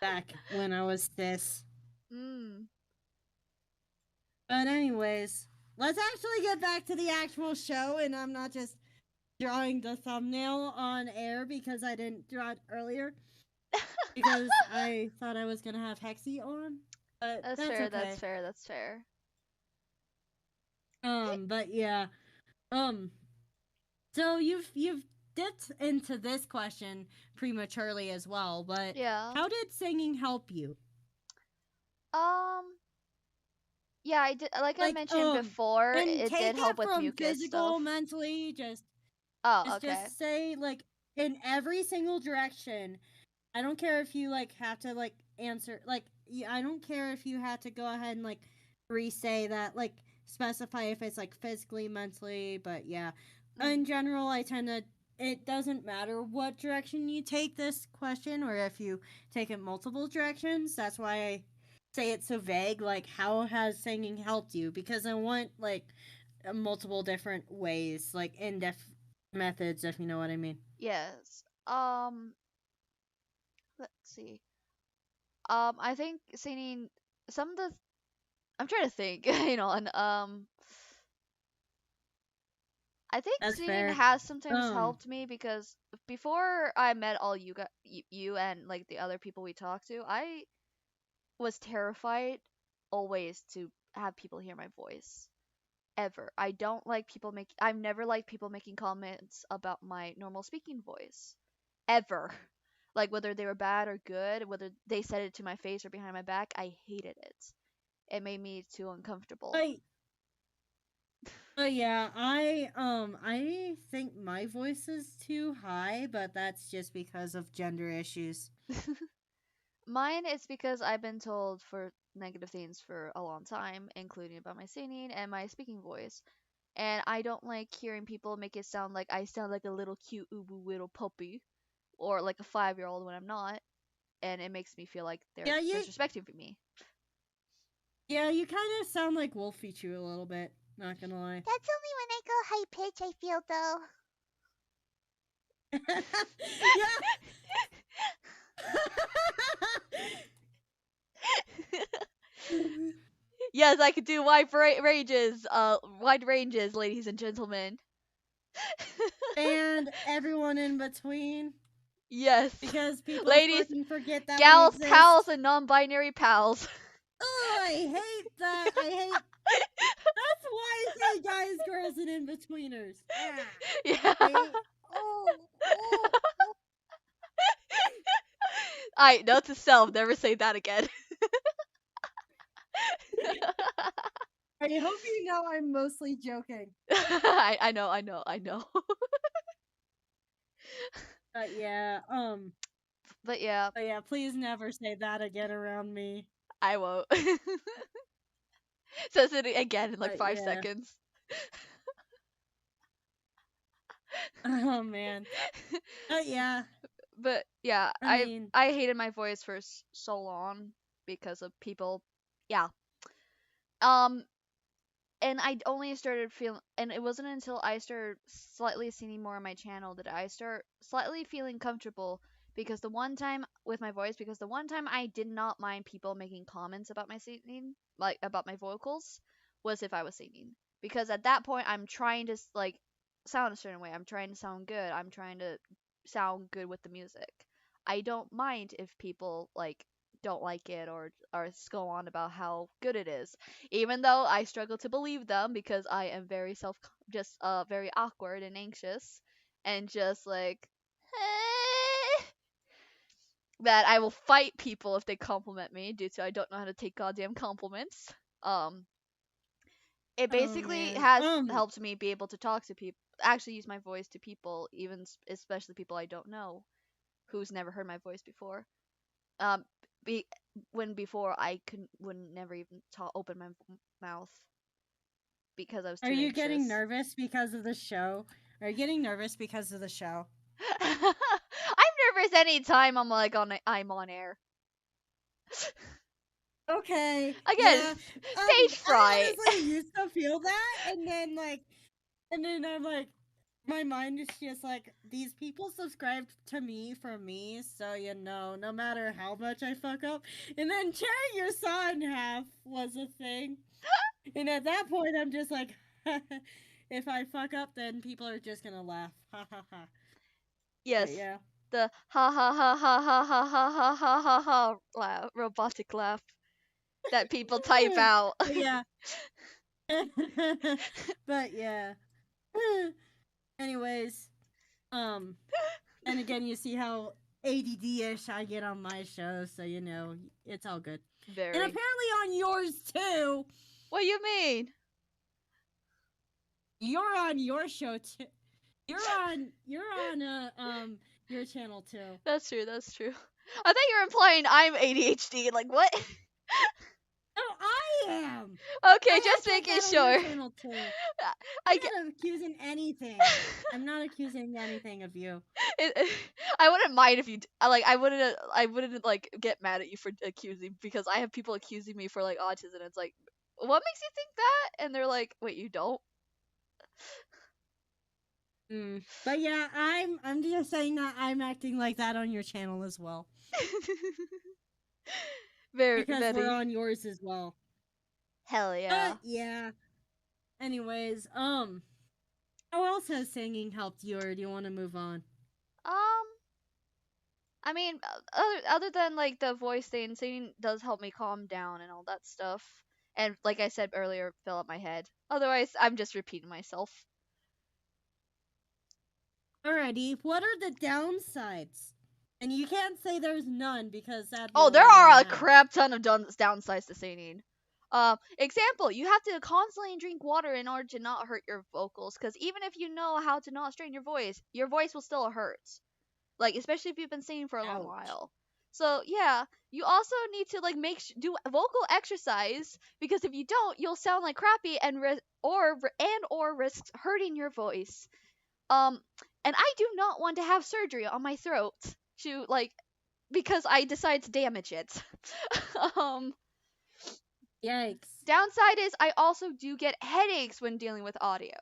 back when I was this. Mm. But anyways, let's actually get back to the actual show, and I'm not just drawing the thumbnail on air because I didn't draw it earlier. because I thought I was gonna have Hexy on, but That's that's fair. That's okay. fair. That's fair. But yeah. Um, so you've dipped into this question prematurely as well, but Yeah. how did singing help you? Um. Yeah, I did. Like I Like, mentioned before, and it take did help it with from mucus physical, stuff. mentally, just Oh, just okay. just say like in every single direction. I don't care if you like have to like answer like I don't care if you had to go ahead and like re-say that like specify if it's like physically, mentally, but yeah. Mm. In general, I tend to it doesn't matter what direction you take this question or if you take it multiple directions. That's why I say it's so vague like how has singing helped you because I want like multiple different ways, like in-depth methods if you know what I mean. Yes. Let's see. I think singing some of the. I'm trying to think. And I think That's singing fair. has sometimes Um helped me because before I met all you and like the other people we talked to, I was terrified always to have people hear my voice. Ever. I don't like people make I've never liked people making comments about my normal speaking voice. Ever. Like whether they were bad or good, whether they said it to my face or behind my back, I hated it. It made me too uncomfortable. but yeah, I think my voice is too high, but that's just because of gender issues. Mine is because I've been told for negative things for a long time, including about my singing and my speaking voice. And I don't like hearing people make it sound like I sound like a little cute ubu little puppy or like a 5-year-old when I'm not. And it makes me feel like they're Yeah, disrespecting me. you kind of sound like Wolfie Chew a little bit. Not gonna lie. That's only when I go high pitch, I feel though. Yeah. Yes, I could do wide ranges, ladies and gentlemen. And everyone in between, Yes, because people ladies, fucking forget that we gals, pals, exist. and non-binary pals. Oh, I hate that. I hate. That's why I say guys, girls, and in betweeners. Ah, Yeah. I hate. Oh, oh, oh. I note to self, never say that again. I hope you know I'm mostly joking. I know, I know, I know. But yeah, But yeah, please never say that again around me. I won't. Says it again in like But five yeah, seconds. oh man. But yeah, But yeah, I I mean, I hated my voice for so long because of people. Yeah. Um, and I only started feeling, and it wasn't until I started slightly seeing more on my channel that I start slightly feeling comfortable because the one time I did not mind people making comments about my singing, like about my vocals, was if I was singing. Because at that point, I'm trying to like sound a certain way. I'm trying to sound good. I'm trying to sound good with the music. I don't mind if people like don't like it or go on about how good it is, even though I struggle to believe them because I am very just very awkward and anxious and just like that I will fight people if they compliment me due to I don't know how to take goddamn compliments. Um it oh basically man, has helped me be able to talk to people, actually use my voice to people, even especially people I don't know who's never heard my voice before. Um be when before I couldn't would never even open my mouth because I was are too you getting anxious. nervous because of the show? Are you getting nervous because of the show? I'm nervous anytime I'm on air. Okay, Again, yeah. stage I fright. honestly used to feel that, and then I'm like, my mind is just like, these people subscribed to me for me, so no matter how much I fuck up. And then tearing your saw in half was a thing, and at that point, I'm just like, if I fuck up, then people are just gonna laugh, ha ha ha. But Yes, yeah. the ha ha ha ha ha ha ha ha ha ha ha laugh, robotic laugh that people type out. Yeah. But yeah. Anyways, um, and again, you see how ADD-ish I get on my show, so you know it's all good. And Very. apparently on yours too. What you mean? You're on your show too. You're on your channel too. That's true. That's true. I thought you were implying I'm ADHD. Like what? No, I am. Okay, I just act like making that on your sure. channel too. I I'm get. not accusing anything. I'm not accusing anything of you. I wouldn't mind if you like. I wouldn't like get mad at you for accusing because I have people accusing me for like autism. And it's like, what makes you think that? And they're like, wait, you don't? But yeah, I'm just saying that I'm acting like that on your channel as well. Very, Because we're very. on yours as well. Hell yeah. But yeah. Anyways, how else has singing helped you, or do you want to move on? Um, I mean, other than like the voice thing, singing does help me calm down and all that stuff. And like I said earlier, fill up my head. Otherwise, I'm just repeating myself. Alrighty, what are the downsides? And you can't say there's none because that'd be Oh, a there lie in are the a house. crap ton of downsides to singing. Example, you have to constantly drink water in order to not hurt your vocals, because even if you know how to not strain your voice will still hurt. Like, especially if you've been singing for a long Ouch. while. So, yeah, you also need to, like, do vocal exercise, because if you don't, you'll sound like crappy or risks hurting your voice. Um, and I do not want to have surgery on my throat to, like, because I decide to damage it. um, Yikes. Downside is I also do get headaches when dealing with audio.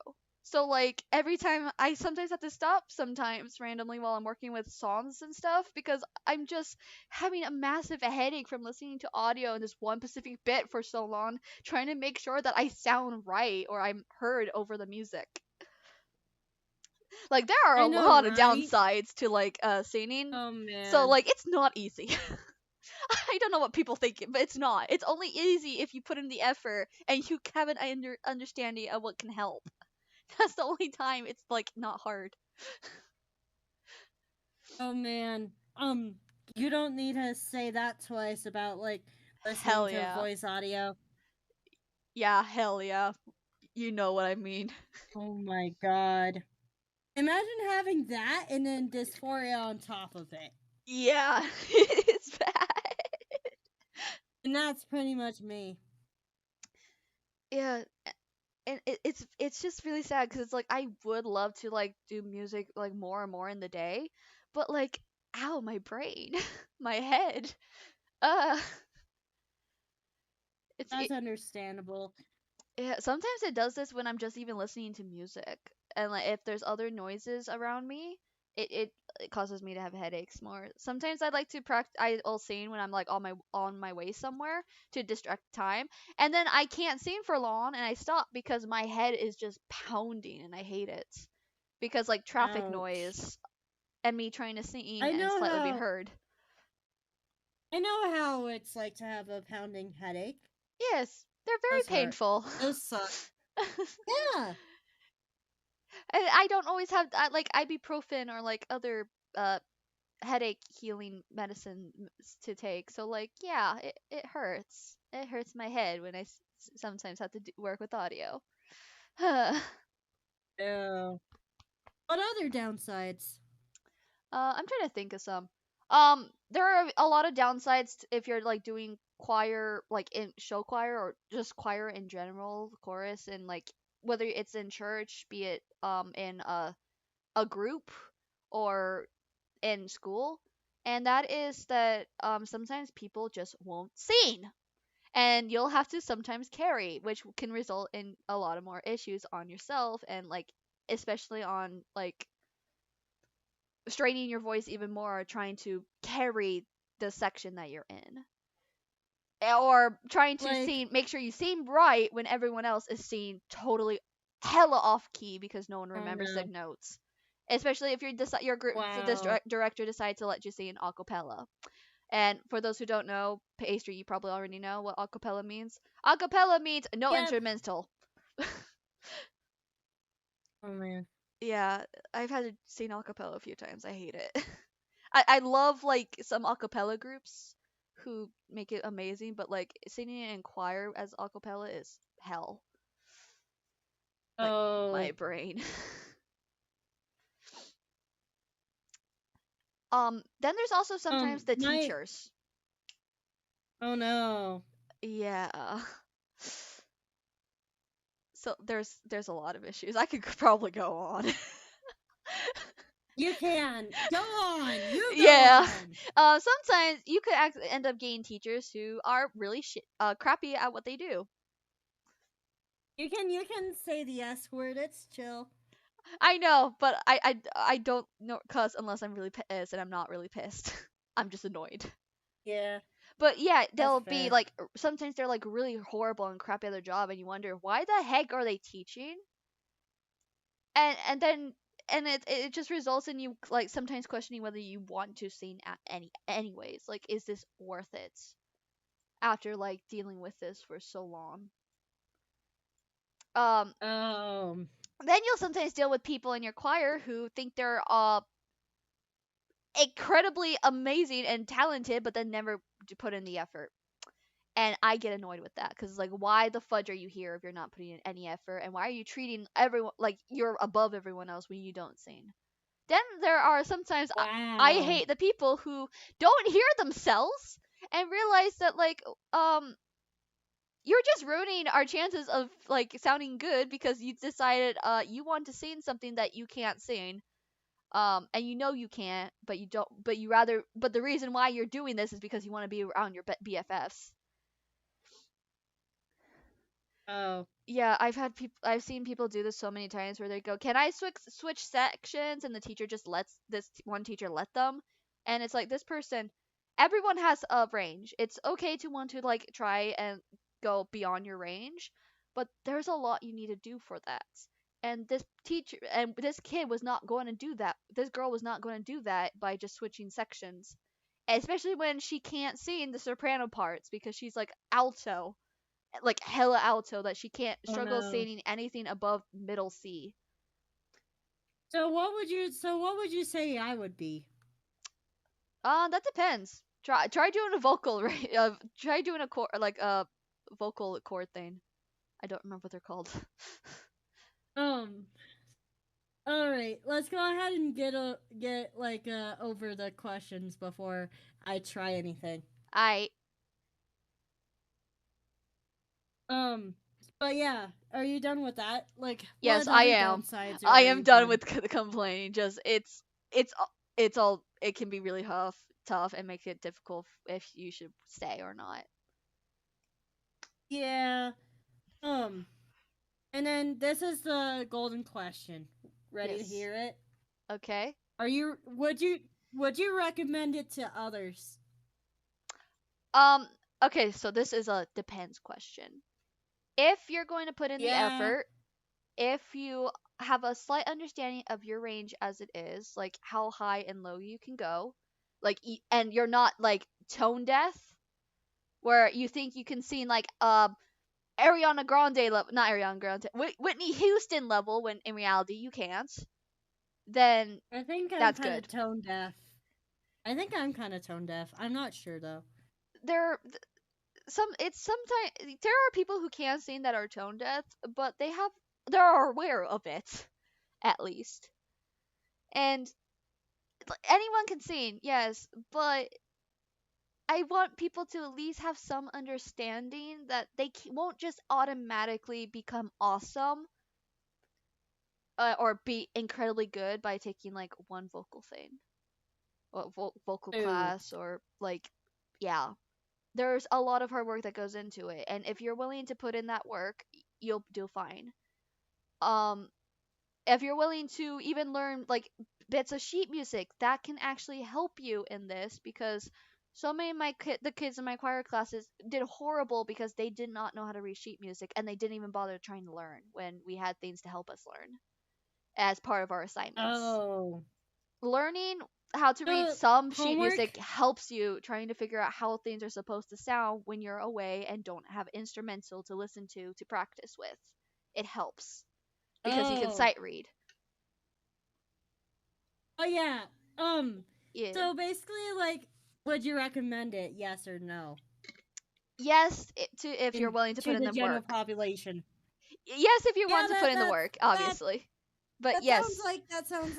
So like every time I sometimes have to stop sometimes randomly while I'm working with songs and stuff because I'm just having a massive headache from listening to audio in this one specific bit for so long, trying to make sure that I sound right or I'm heard over the music. Like there are a I know, lot of right? downsides to like singing. Oh So man. like it's not easy. I don't know what people think, but it's not. It's only easy if you put in the effort and you have an understanding of what can help. That's the only time it's like not hard. Oh man. You don't need to say that twice about like listening Hell to yeah. voice audio. Yeah, hell yeah. You know what I mean. Oh my god. Imagine having that and then dysphoria on top of it. Yeah, it's bad. And that's pretty much me. Yeah, and it's just really sad because it's like I would love to like do music like more and more in the day, but like, ow, my brain, my head. Uh, it's That's understandable. Yeah, sometimes it does this when I'm just even listening to music, and like if there's other noises around me, it causes me to have headaches more. Sometimes I like to practice. I'll sing when I'm like on my way somewhere to distract time, and then I can't sing for long, and I stop because my head is just pounding, and I hate it because like traffic Ouch. noise and me trying to sing I and know slightly be how heard. I know how it's like to have a pounding headache. Yes, they're very Those hurt. painful. Those suck. Yeah. And I don't always have like ibuprofen or like other uh headache healing medicine to take. So like yeah, it hurts. It hurts my head when I sometimes have to work with audio. Yeah. What other downsides? I'm trying to think of some. There are a lot of downsides if you're like doing choir, like in show choir or just choir in general, chorus, and like whether it's in church, be it in a group or in school, and that is that sometimes people just won't sing, and you'll have to sometimes carry, which can result in a lot of more issues on yourself, and like especially on like straining your voice even more, trying to carry the section that you're in. Or trying to Like, sing, make sure you sing right when everyone else is singing totally hella off key because no one oh remembers the no. notes. especially if your group, so this Wow. director decides to let you sing a cappella. And for those who don't know, Pastry, you probably already know what a cappella means. A cappella means no Yep. instrumental. Oh man. Yeah, I've had to sing a cappella a few times. I hate it. I love like some a cappella groups who make it amazing, but like singing it in choir as a cappella is hell. Like my Oh. brain. Then there's also sometimes the My. teachers. Oh no. Yeah. So there's a lot of issues. I could probably go on. You can go on. You go Yeah. on. Sometimes you could end up getting teachers who are really crappy at what they do. You can say the S word. It's chill. I know, but I don't know cuss unless I'm really pissed, and I'm not really pissed. I'm just annoyed. Yeah, But yeah, that's they'll be fair. like sometimes they're like really horrible and crappy at their job, and you wonder why the heck are they teaching? And then and it just results in you like sometimes questioning whether you want to sing at anyways. Like, is this worth it after like dealing with this for so long? Um, Um. then you'll sometimes deal with people in your choir who think they're incredibly amazing and talented, but then never put in the effort. And I get annoyed with that because like, why the fudge are you here if you're not putting in any effort? And why are you treating everyone like you're above everyone else when you don't sing? Then there are sometimes I Wow. hate the people who don't hear themselves and realize that like you're just ruining our chances of like sounding good because you decided you want to sing something that you can't sing, and you know you can't, but you don't, but you rather, but the reason why you're doing this is because you want to be around your BFFs. Oh. Yeah, I've seen people do this so many times where they go, "Can I switch sections?" and the teacher just lets this one teacher let them. And it's like this person, everyone has a range. It's okay to want to like try and go beyond your range, but there's a lot you need to do for that. And this teacher and this kid was not going to do that. This girl was not going to do that by just switching sections. Especially when she can't sing the soprano parts because she's like hella alto that she can't Oh struggle no. singing anything above middle C. So what would you say I would be? That depends. Try doing a vocal right. Try doing a chord like a vocal chord thing. I don't remember what they're called. Um. All right. Let's go ahead and get like over the questions before I try anything. I Um. But yeah, are you done with that? Like, Yes, what I other am. downsides I are am you done fun? with complaining. Just it's all it can be really tough and make it difficult if you should stay or not. Yeah. Um. And then this is the golden question. Ready to Yes. hear it? Okay. Are you? Would you recommend it to others? Um. Okay. So this is a depends question. If you're going to put in the Yeah. effort, if you have a slight understanding of your range as it is, like how high and low you can go, like and you're not like tone deaf, where you think you can sing like Ariana Grande level, not Ariana Grande, Whitney Houston level, when in reality you can't, then I think I'm that's kind of good. tone deaf. I think I'm kind of tone deaf. I'm not sure though. There it's sometimes there are people who can sing that are tone deaf, but they're aware of it at least, and anyone can sing, yes, but I want people to at least have some understanding that they won't just automatically become awesome, or be incredibly good by taking like one vocal thing or vocal Ooh. class or like, yeah. There's a lot of hard work that goes into it, and if you're willing to put in that work, you'll do fine. Um, if you're willing to even learn like bits of sheet music, that can actually help you in this because so many of the kids in my choir classes did horrible because they did not know how to read sheet music and they didn't even bother trying to learn when we had things to help us learn. as part of our assignments. Oh. Learning how to read The some sheet homework? music helps you trying to figure out how things are supposed to sound when you're away and don't have instrumental to listen to practice with. It helps because you can Oh. sight read. Oh yeah. Yeah. So basically, like, would you recommend it? Yes or no? Yes, if you're In willing to put to in the the general work. population. Yes, if you Yeah, want to put in the work, that obviously. But yes. that sounds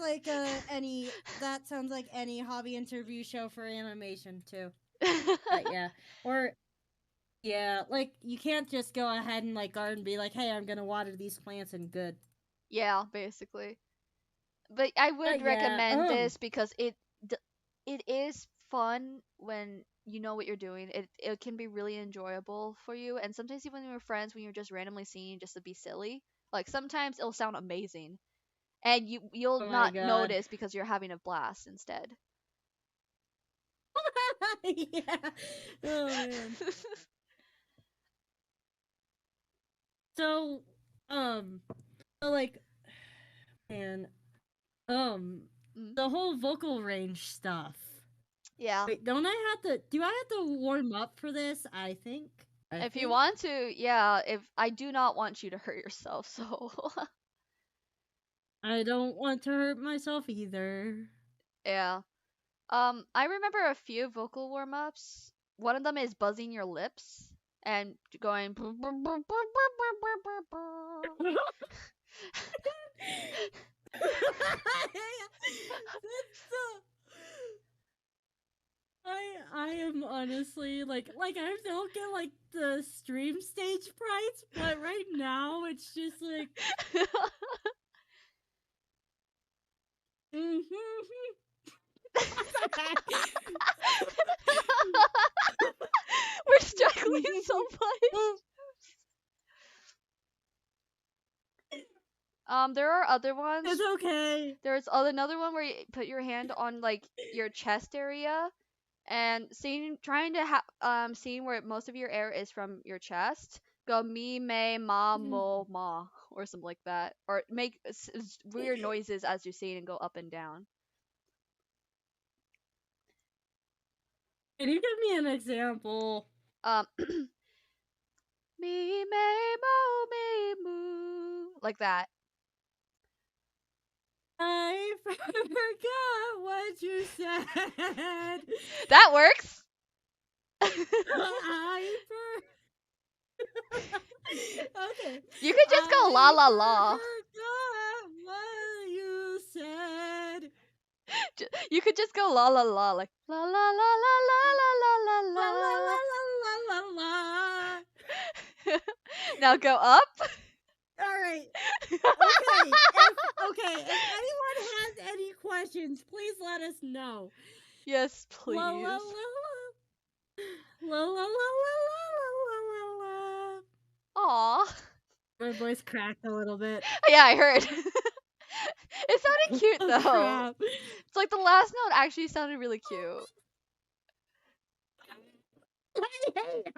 like any hobby interview show for animation too. But yeah, or yeah, like you can't just go ahead and like garden be like, hey, I'm gonna water these plants and good. Yeah, basically. But I would But yeah, recommend this because it is fun when you know what you're doing. It can be really enjoyable for you, and sometimes even with your friends when you're just randomly singing just to be silly. Like sometimes it'll sound amazing, and you'll oh my not god, notice because you're having a blast instead. yeah, oh man. So, um, so like, man, um, Mm. the whole vocal range stuff. Yeah. Wait, don't I have to? Do I have to warm up for this? I think. I If you think. want to, yeah, if I do not want you to hurt yourself, so I don't want to hurt myself either. yeah. I remember a few vocal warm-ups. One of them is buzzing your lips and going That's I am honestly like I don't get like the stream stage frights, but right now it's just like what the heck? We're struggling so much. There are other ones. It's okay. There's another one where you put your hand on like your chest area and trying to seeing where most of your air is from your chest. Go me, may, ma, mo, ma, or something like that, or make weird noises as you sing and go up and down. Can you give me an example? Me, may, mo, me, moo, like that. I forgot what you said. That works. I okay. You could just go la la la. Forgot what you said. You could just go la la la, like la la la la la la la La la la la la la la. la. Now go up. All right. If anyone has any questions, please let us know. Yes, La la please. la la la la la la la la. Aw. My voice cracked a little bit. Yeah, I heard. It sounded cute Oh, though. crap. It's like the last note actually sounded really cute.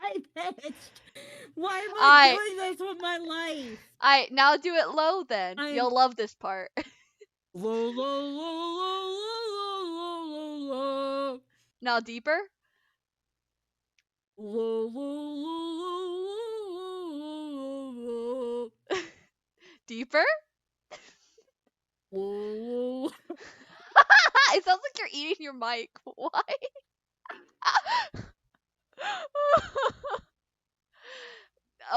I pitched. Why am I doing this with my life? Now do it low then. You'll love this part. Low, low, low, low, low, low, low, low. Now deeper. Low, low, low, low, low, low, low. Deeper. Whoa. It sounds like you're eating your mic. Why?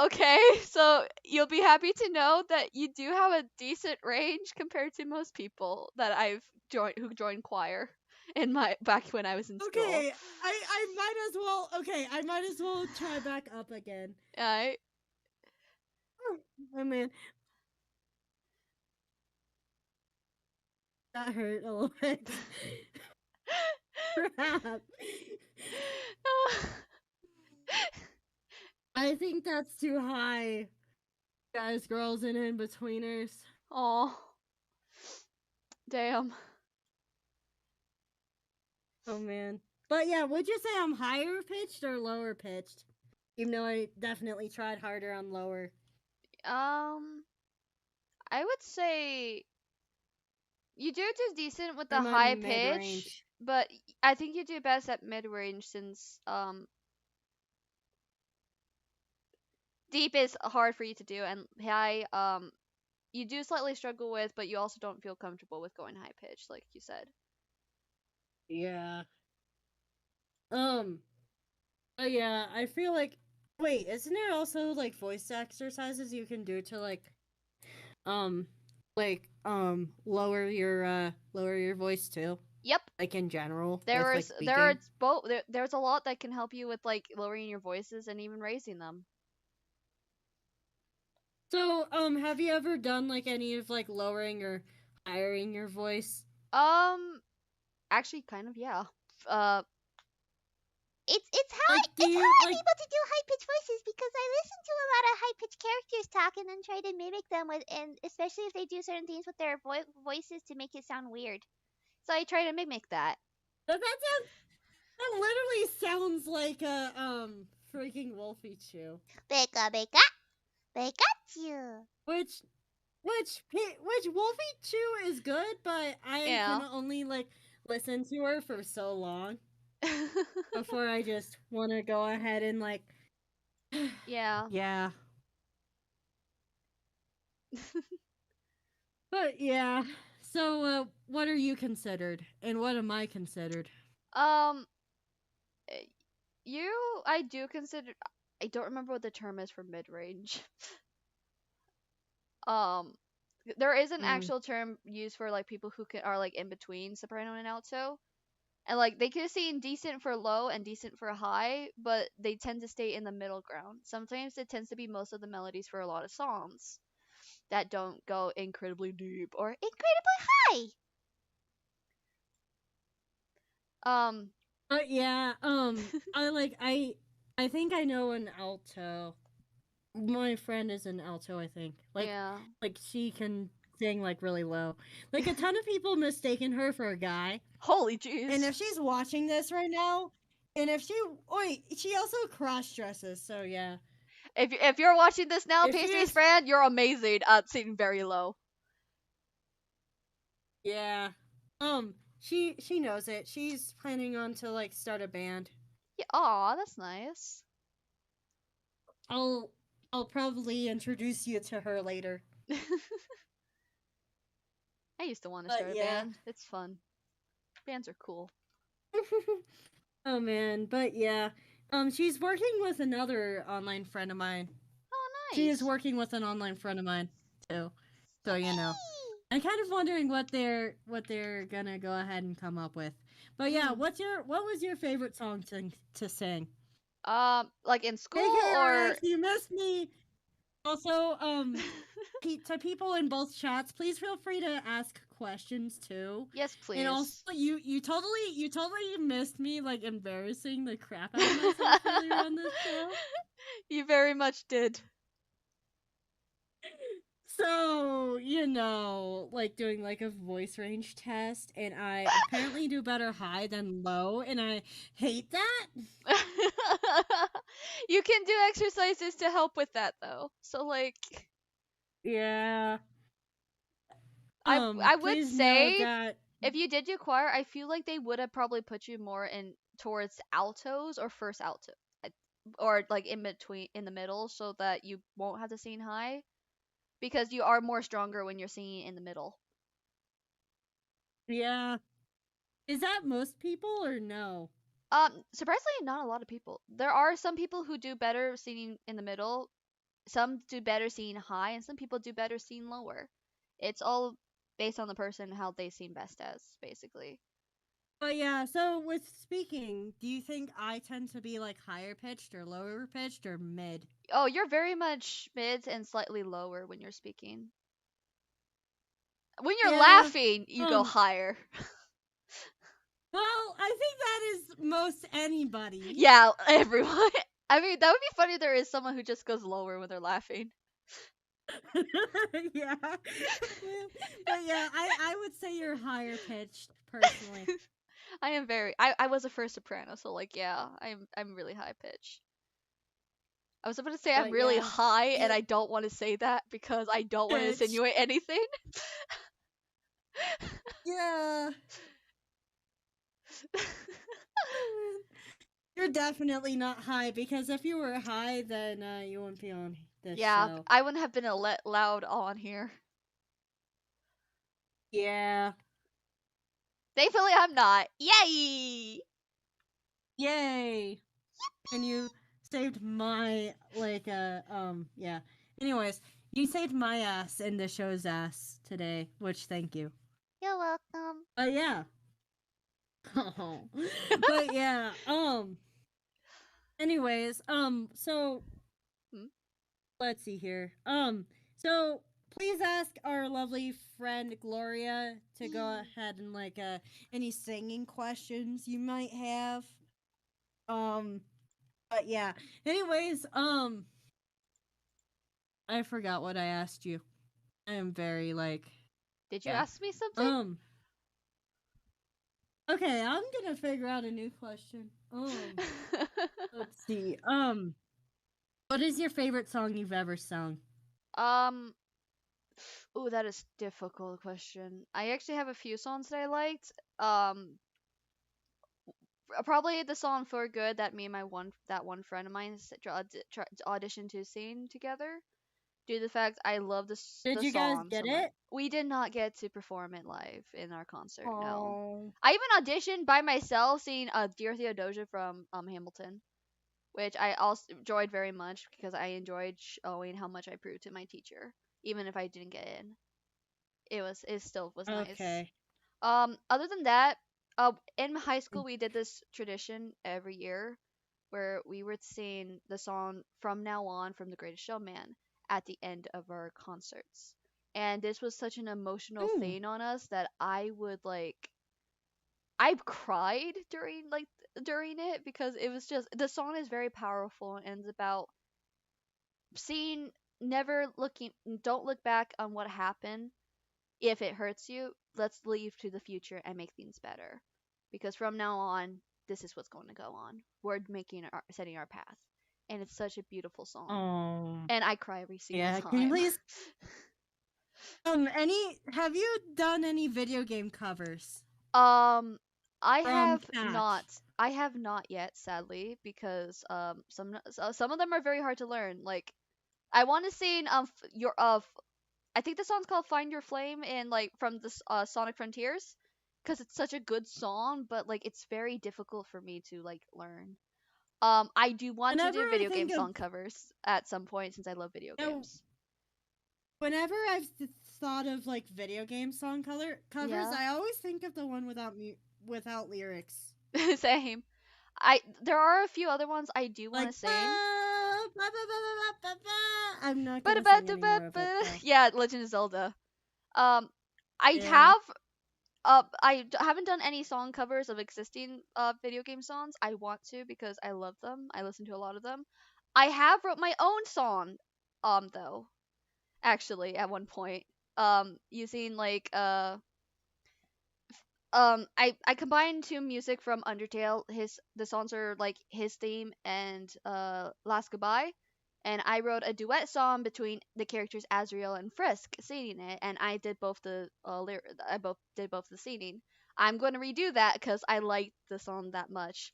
Okay, so you'll be happy to know that you do have a decent range compared to most people that I've joined who joined choir in my back when I was in school. Okay, I might as well try back up again. Alright. Oh man. That hurt a little bit. Crap. I think that's too high. Guys, girls, and in-betweeners. Oh. Damn. Oh man. But yeah, would you say I'm higher pitched or lower pitched? Even though I definitely tried harder on lower. I would say You do decent with the I'm high on mid pitch, range. but I think you do best at mid range since deep is hard for you to do, and high you do slightly struggle with, but you also don't feel comfortable with going high pitch, like you said. Yeah. Um. But yeah, I feel like. Wait, isn't there also like voice exercises you can do to um lower your voice too? Yep. Like in general with like There's speaking. both there's a lot that can help you with like lowering your voices and even raising them. So, have you ever done like any of like lowering or hiring your voice? Um Actually kind of, yeah. Uh It's hard. Like, do It's you hard. I'm like? able to do high pitched voices because I listen to a lot of high pitched characters talk and then try to mimic them with, and especially if they do certain things with their voices to make it sound weird. So I try to mimic that. That sounds. That literally sounds like a freaking Wolfie Chew. Beka beka, Pikachu. Which which Wolfie Chew is good, but I can Yeah. only like listen to her for so long before I just want to go ahead and like. Yeah. Yeah. But yeah. So, what are you considered, and what am I considered? Um eh, you I do consider, I don't remember what the term is for mid range. Um there is an Mm. actual term used for like people who are like in between soprano and alto. And like they could sing decent for low and decent for high, but they tend to stay in the middle ground. Sometimes it tends to be most of the melodies for a lot of songs that don't go incredibly deep or Incredibly high. um But yeah, I think I know an alto. My friend is an alto, I think. yeah. Like she can sing like really low. Like a ton of people mistaken her for a guy. Holy And jeez. if she's watching this right now, and if she wait, she also cross dresses, so yeah. If you're watching this now, If she Pastry's is friend, you're amazing at singing very low. yeah. She knows it. She's planning on to like start a band. Yeah, aw, that's nice. I'll I'll probably introduce you to her later. I used to want to But start a yeah. band. It's fun. Bands are cool. Oh man, but yeah. She's working with another online friend of mine. Oh, She is nice. working with an online friend of mine too. So you know. Yippee! I'm kind of wondering what they're gonna go ahead and come up with. But yeah, Mm. what was your favorite song to sing? Like in Hey school or KRX, you missed me. Also, to people in both chats, please feel free to ask questions too. yes, And also, please. you totally missed me like embarrassing the crap out of myself earlier on this show. You very much did. So, you know, like doing like a voice range test, and I apparently do better high than low, and I hate that. You can do exercises to help with that though. So like Yeah. I would Please know say that. if you did do choir, I feel like they would have probably put you more in towards altos or first alto. I- or like in between in the middle so that you won't have to sing high because you are more stronger when you're singing in the middle. Yeah. Is that most people or no? Surprisingly, not a lot of people. There are some people who do better singing in the middle. Some do better singing high, and some people do better singing lower. It's all based on the person how they sing best as, basically. But yeah, so with speaking, do you think I tend to be like higher pitched or lower pitched or mid? Oh, you're very much mid and slightly lower when you're speaking. When you're Yeah. laughing, you go higher. Well, I think that is most anybody. Yeah, everyone. I mean, that would be funny if there is someone who just goes lower when they're laughing. Yeah. But yeah, I would say you're higher pitched personally. I am I was a first soprano, so like yeah, I'm really high pitched. I was about to say I'm But really yeah, high, and you I don't want to say that because I don't want to pitch. insinuate anything. Yeah. You're definitely not high because if you were high, then you wouldn't be on this Yeah, show. I wouldn't have been loud on here. Yeah. Thankfully, I'm not. Yay! Yay. And you saved my yeah. Anyways, you saved my ass and the show's ass today, which thank you. You're welcome. But yeah. But yeah, anyways, so Hmm? let's see here. So please ask our lovely friend Gloria to go ahead and any singing questions you might have. Um, but yeah. Anyways, I forgot what I asked you. I am very Did you yeah. ask me something? Okay, I'm gonna figure out a new question. Let's see. What is your favorite song you've ever sung? um, ooh, that is difficult question. I actually have a few songs that I liked. Probably the song "For Good" that me and that one friend of mine auditioned to sing together. Due to the fact I love Did the you guys song get so much. it? We did not get to perform it live in our concert. No, Oh. I even auditioned by myself singing "Dear Theodosia" from Hamilton, which I also enjoyed very much because I enjoyed showing how much I proved to my teacher, even if I didn't get in. It still was nice. Okay. Other than that, in high school we did this tradition every year where we would sing the song "From Now On" from The Greatest Showman at the end of our concerts. And this was such an emotional Mm. thing on us that I would I cried during it because it was just the song is very powerful and it's about seeing never looking don't look back on what happened. If it hurts you, let's leave to the future and make things better. Because from now on, this is what's going to go on. We're setting our path. And it's such a beautiful song. Oh. And I cry every single Yeah. Can you time. please have you done any video game covers um I from have Cat? not I have not yet, sadly, because some of them are very hard to learn. Like I want to sing your I think the song's called "Find Your Flame" in from this Sonic Frontiers, because it's such a good song, but it's very difficult for me to learn. I do want to Whenever do I video game think of song covers at some point since I love video you know, games. whenever thought of video game song covers, Yeah, I always think of the one without lyrics. same. There are a few other ones I do want Like to sing. I'm not gonna sing any more of it though. Yeah, Legend of Zelda. Um, I Yeah. have haven't done any song covers of existing video game songs. I want to because I love them. I listen to a lot of them. I have wrote my own song, though, actually at one point, using I combined two music from Undertale. The songs are his theme and Last Goodbye, and I wrote a duet song between the characters Azriel and Frisk singing it, and I did both I both did both the singing. I'm going to redo that because I liked the song that much,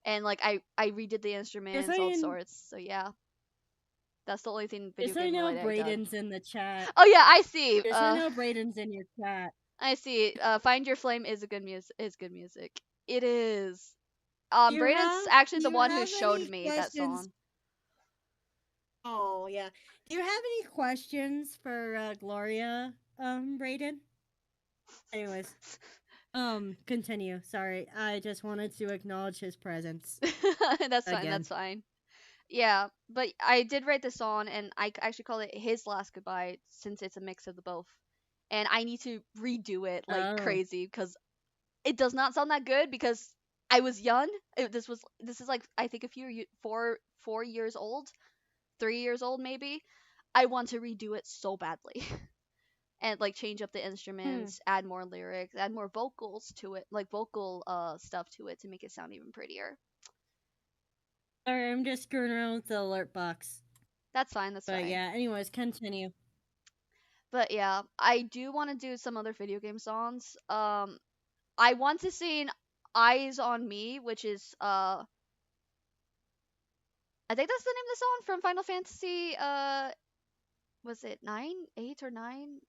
and I redid the Just instruments, so all you, sorts. So yeah, that's the only thing just video so you game know, related I done. Braden's in the chat. Oh yeah, I see. Just so you know, Braden's in your chat. I see. Find Your Flame is a good music. Is good music. It is. Braden's Do actually the you one who have showed any me that questions? song. Oh yeah. Do you have any questions for Gloria, Braden? Anyways, continue. Sorry, I just wanted to acknowledge his presence That's fine. again. That's fine. Yeah, but I did write the song, and actually call it "His Last Goodbye" since it's a mix of the both. And I need to redo it like Oh, crazy because it does not sound that good because I was young. This is I think a 4 years old, 3 years old maybe. I want to redo it so badly. And change up the hmm. instruments, add more lyrics, add more vocals to it, like vocal stuff to it to make it sound even prettier. Sorry, I'm just screwing around with the alert box. That's fine. That's But fine. yeah. Anyways, continue. But yeah, I do want to do some other video game songs. I want to sing "Eyes on Me," which is I think that's the name of the song from Final Fantasy. Was it 9, 8, or 9?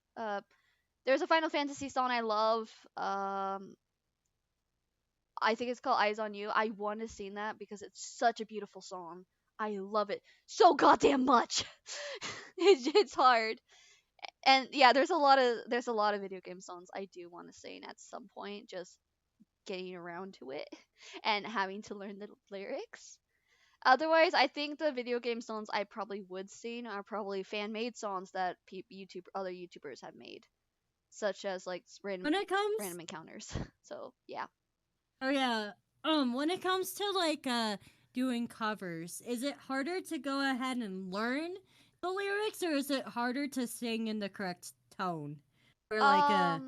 There's a Final Fantasy song I love. I think it's called "Eyes on You." I want to sing that because it's such a beautiful song. I love it so goddamn much. It's hard. And yeah, there's a lot of video game songs I do want to sing at some point. Just getting around to it and having to learn the lyrics. Otherwise, I think the video game songs I probably would sing are probably fan made songs that other YouTubers have made, such as like When it comes, random encounters. So yeah. oh yeah, when it comes to like doing covers, is it harder to go ahead and learn the lyrics, or is it harder to sing in the correct tone? Or like yeah,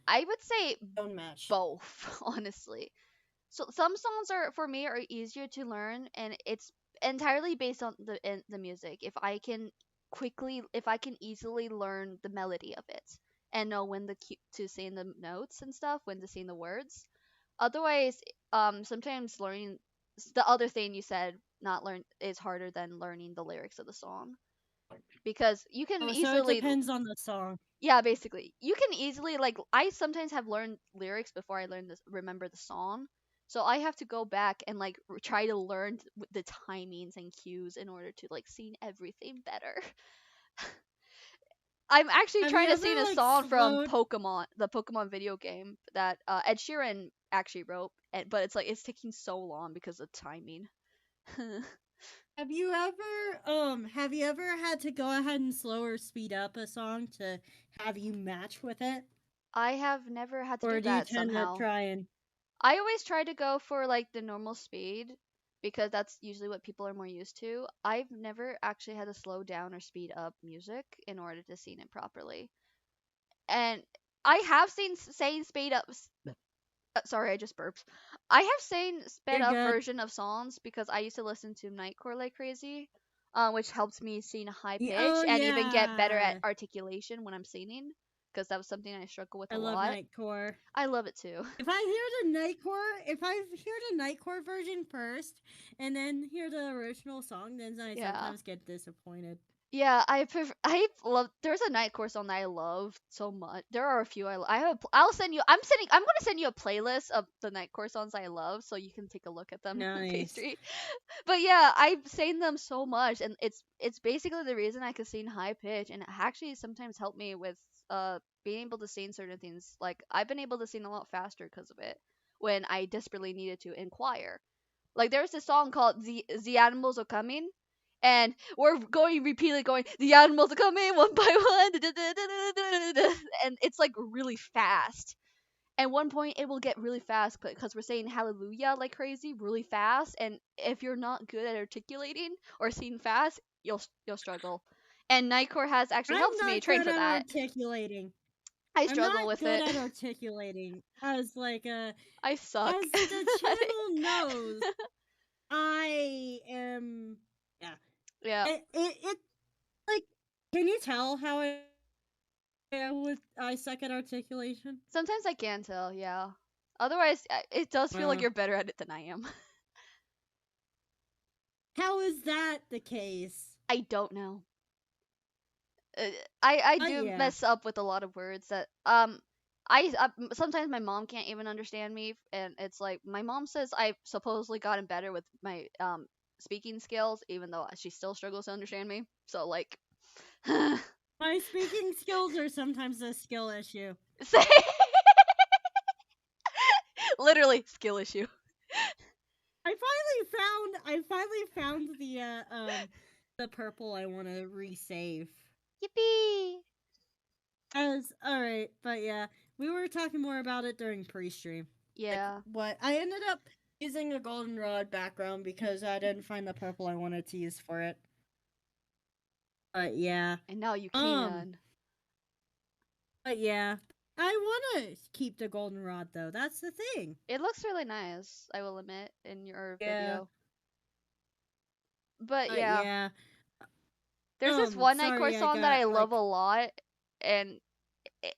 I would say tone match. both, honestly. So some songs are for me are easier to learn, and it's entirely based on the music. If I can easily learn the melody of it and know when to sing the notes and stuff, when to sing the words. Otherwise, sometimes learning the other thing you said, not learn is harder than learning the lyrics of the song because you can Oh, so it easily depends on the song. yeah, basically. You can easily like I sometimes have learned lyrics before I remember the song. So I have to go back and like try to learn the timings and cues in order to like sing everything better. I'm actually Have you trying to ever sing a like song from slowed? the Pokemon video game that Ed Sheeran actually wrote, but it's like it's taking so long because of timing. Have you ever had to go ahead and slow or speed up a song to have you match with it? I have never had to do Or do you that tend to somehow. try and I always try to go for like the normal speed because that's usually what people are more used to. I've never actually had to slow down or speed up music in order to sing it properly. And I have seen saying speed up. Sorry, I just burped. I have seen sped you're up good? version of songs because I used to listen to Nightcore like crazy, which helps me sing high pitch Oh and even get better at yeah. articulation when I'm singing because that was something I struggle with I a love lot. Nightcore. I love it too. If I hear the Nightcore version first and then hear the original song, then I Yeah. sometimes get disappointed. Yeah, I love. There's a Nightcore song that I love so much. There are a few I have. I'll send you. I'm gonna send you a playlist of the Nightcore songs I love, so you can take a look at them, Nice. pastry. But yeah, I've seen them so much, and it's basically the reason I can sing high pitch, and it actually sometimes helped me with being able to sing certain things. Like I've been able to sing a lot faster because of it when I desperately needed to in choir. Like there's this song called "The Animals Are Coming," and we're going repeatedly going, "The animals are coming one by one," and it's like really fast. At one point, it will get really fast because we're saying hallelujah like crazy, really fast. And if you're not good at articulating or singing fast, you'll struggle. And Nightcore has actually I'm helped me not train good for at that. articulating. I I'm struggle not with good it. at articulating. As like I suck. as the channel knows, I am yeah. Yeah. It like can you tell how I suck at articulation? Sometimes I can tell, yeah. Otherwise, it does feel like Uh, you're better at it than I am. how is that the case? I don't know. I do Yeah. mess up with a lot of words that sometimes my mom can't even understand me, and it's like my mom says I've supposedly gotten better with my speaking skills, even though she still struggles to understand me. So like, My speaking skills are sometimes a skill issue. say literally skill issue. I finally found the purple I want to resave. Yippee! As all right, but yeah, we were talking more about it during pre-stream. Like Yeah, what I ended up using a goldenrod background because I didn't find the purple I wanted to use for it. But yeah, and now you um, can. but yeah, I want to keep the goldenrod though. That's the thing. It looks really nice, I will admit, in your Yeah, video. But but yeah, yeah. there's this one Sorry, Nightcore I song that got I love like a lot. and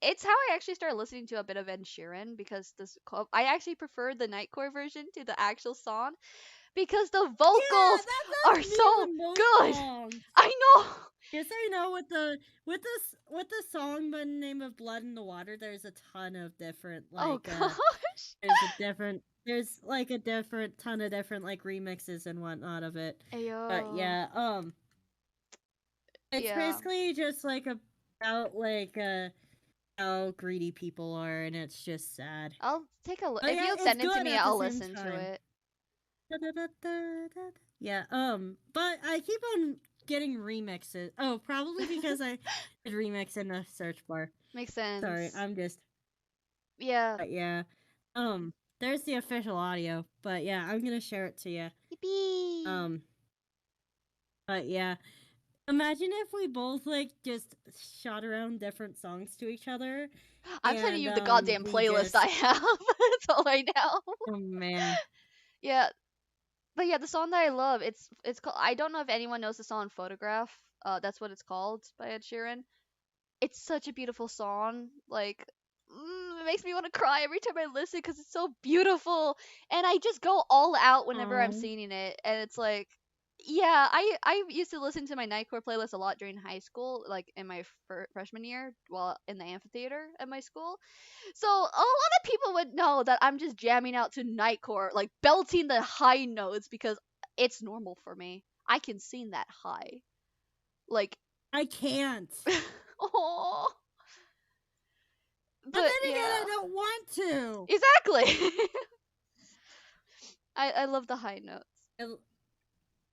it's how I actually started listening to a bit of Ed Sheeran because I actually prefer the Nightcore version to the actual song because the Yeah, vocals are that's me so with most good. songs. I know. Just so you know, with the song by the name of "Blood in the Water," there's a ton of different Oh gosh. there's like a different ton of different like remixes and whatnot of it. But Ayo. yeah, it's Yeah. basically just like about like how greedy people are, and it's just sad. I'll take a look. But If yeah, you it's send it to good me, at the I'll same listen to time. it. Da-da-da-da-da. Yeah, but I keep on getting remixes. Oh, probably because I did remix in the search bar. Makes Sorry, sense. I'm just. Yeah. But yeah, there's the official audio. But yeah, I'm gonna share it to you. Yippee! Um, but yeah, imagine if we both like just shot around different songs to each other, I'm sending and you the goddamn we playlist just. I have. That's all I know. Oh man, Yeah. But yeah, the song that I love, it's called, I don't know if anyone knows the song Photograph. That's what it's called by Ed Sheeran. It's such a beautiful song. Like, it makes me want to cry every time I listen because it's so beautiful, and I just go all out whenever I'm oh, singing it. And it's like, yeah, I used to listen to my Nightcore playlist a lot during high school, like in my freshman year, while in the amphitheater at my school. So a lot of people would know that I'm just jamming out to Nightcore, like belting the high notes because it's normal for me. I can sing that high. Like, I can't. oh. But But then again, I yeah, don't want to. exactly. I love the high notes.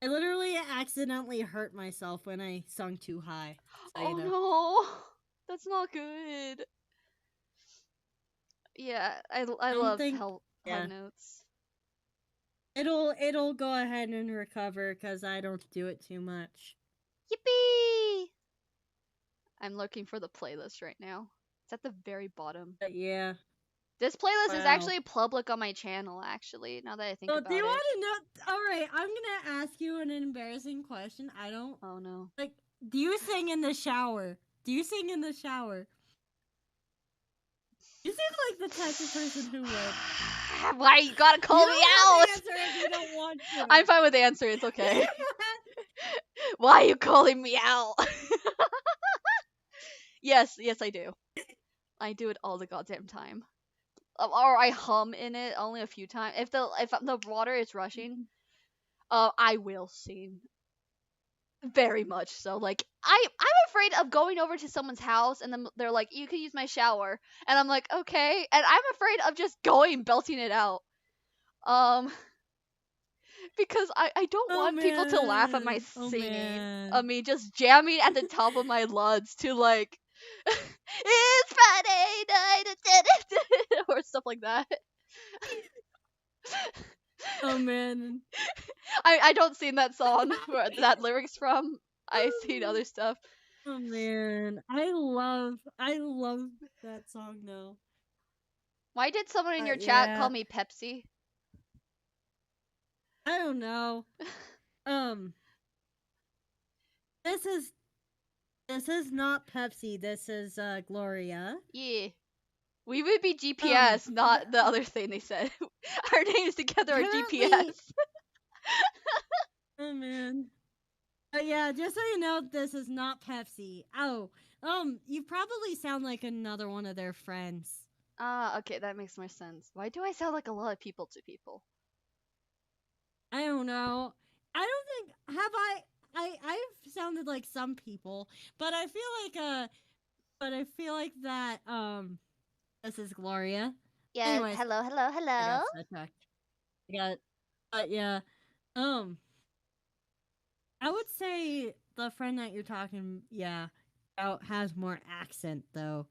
I literally accidentally hurt myself when I sung too high. So Oh you know. no, that's not good. Yeah, I I don't love think. high Yeah. notes. It'll go ahead and recover because I don't do it too much. Yippee! I'm looking for the playlist right now. It's at the very bottom. But yeah. This playlist is Wow. actually public on my channel, actually, now that I think So about do you it. want to know? All right, I'm gonna ask you an embarrassing question. I don't Oh no. like. Do you sing in the shower? Do you sing in the shower? You seem like the type of person who would. Why you gotta call You me don't out? have to answer if you don't want to. I'm fine with the answer. It's okay. Why are you calling me out? Yes, I do. I do it all the goddamn time. Or I hum in it only a few times. If the water is rushing, I will sing. Very much so. Like, I'm afraid of going over to someone's house and then they're like, "You can use my shower," and I'm like, "Okay," and I'm afraid of just going belting it out. Um, because I don't want people to laugh at my Oh singing. man. Of me just jamming at the top of my lungs to like, it's Friday night, or stuff like that. Oh man. I don't sing that song where that lyrics from. I sing other stuff. Oh man. I love that song though. Why did someone in your chat Yeah. call me Pepsi? I don't know. Um this is not Pepsi. This is Gloria. Yeah. We would be GPS, not the other thing they said. Our names together are apparently- GPS. Oh man. Yeah, just so you know, this is not Pepsi. Oh, you probably sound like another one of their friends. Ah, okay, that makes more sense. Why do I sound like a lot of people to people? I don't know. I don't think I've sounded like some people, but I feel like that this is Gloria. Yes. Anyways, Hello. I got sidetracked. But yeah, I would say the friend that you're talking, about has more accent though.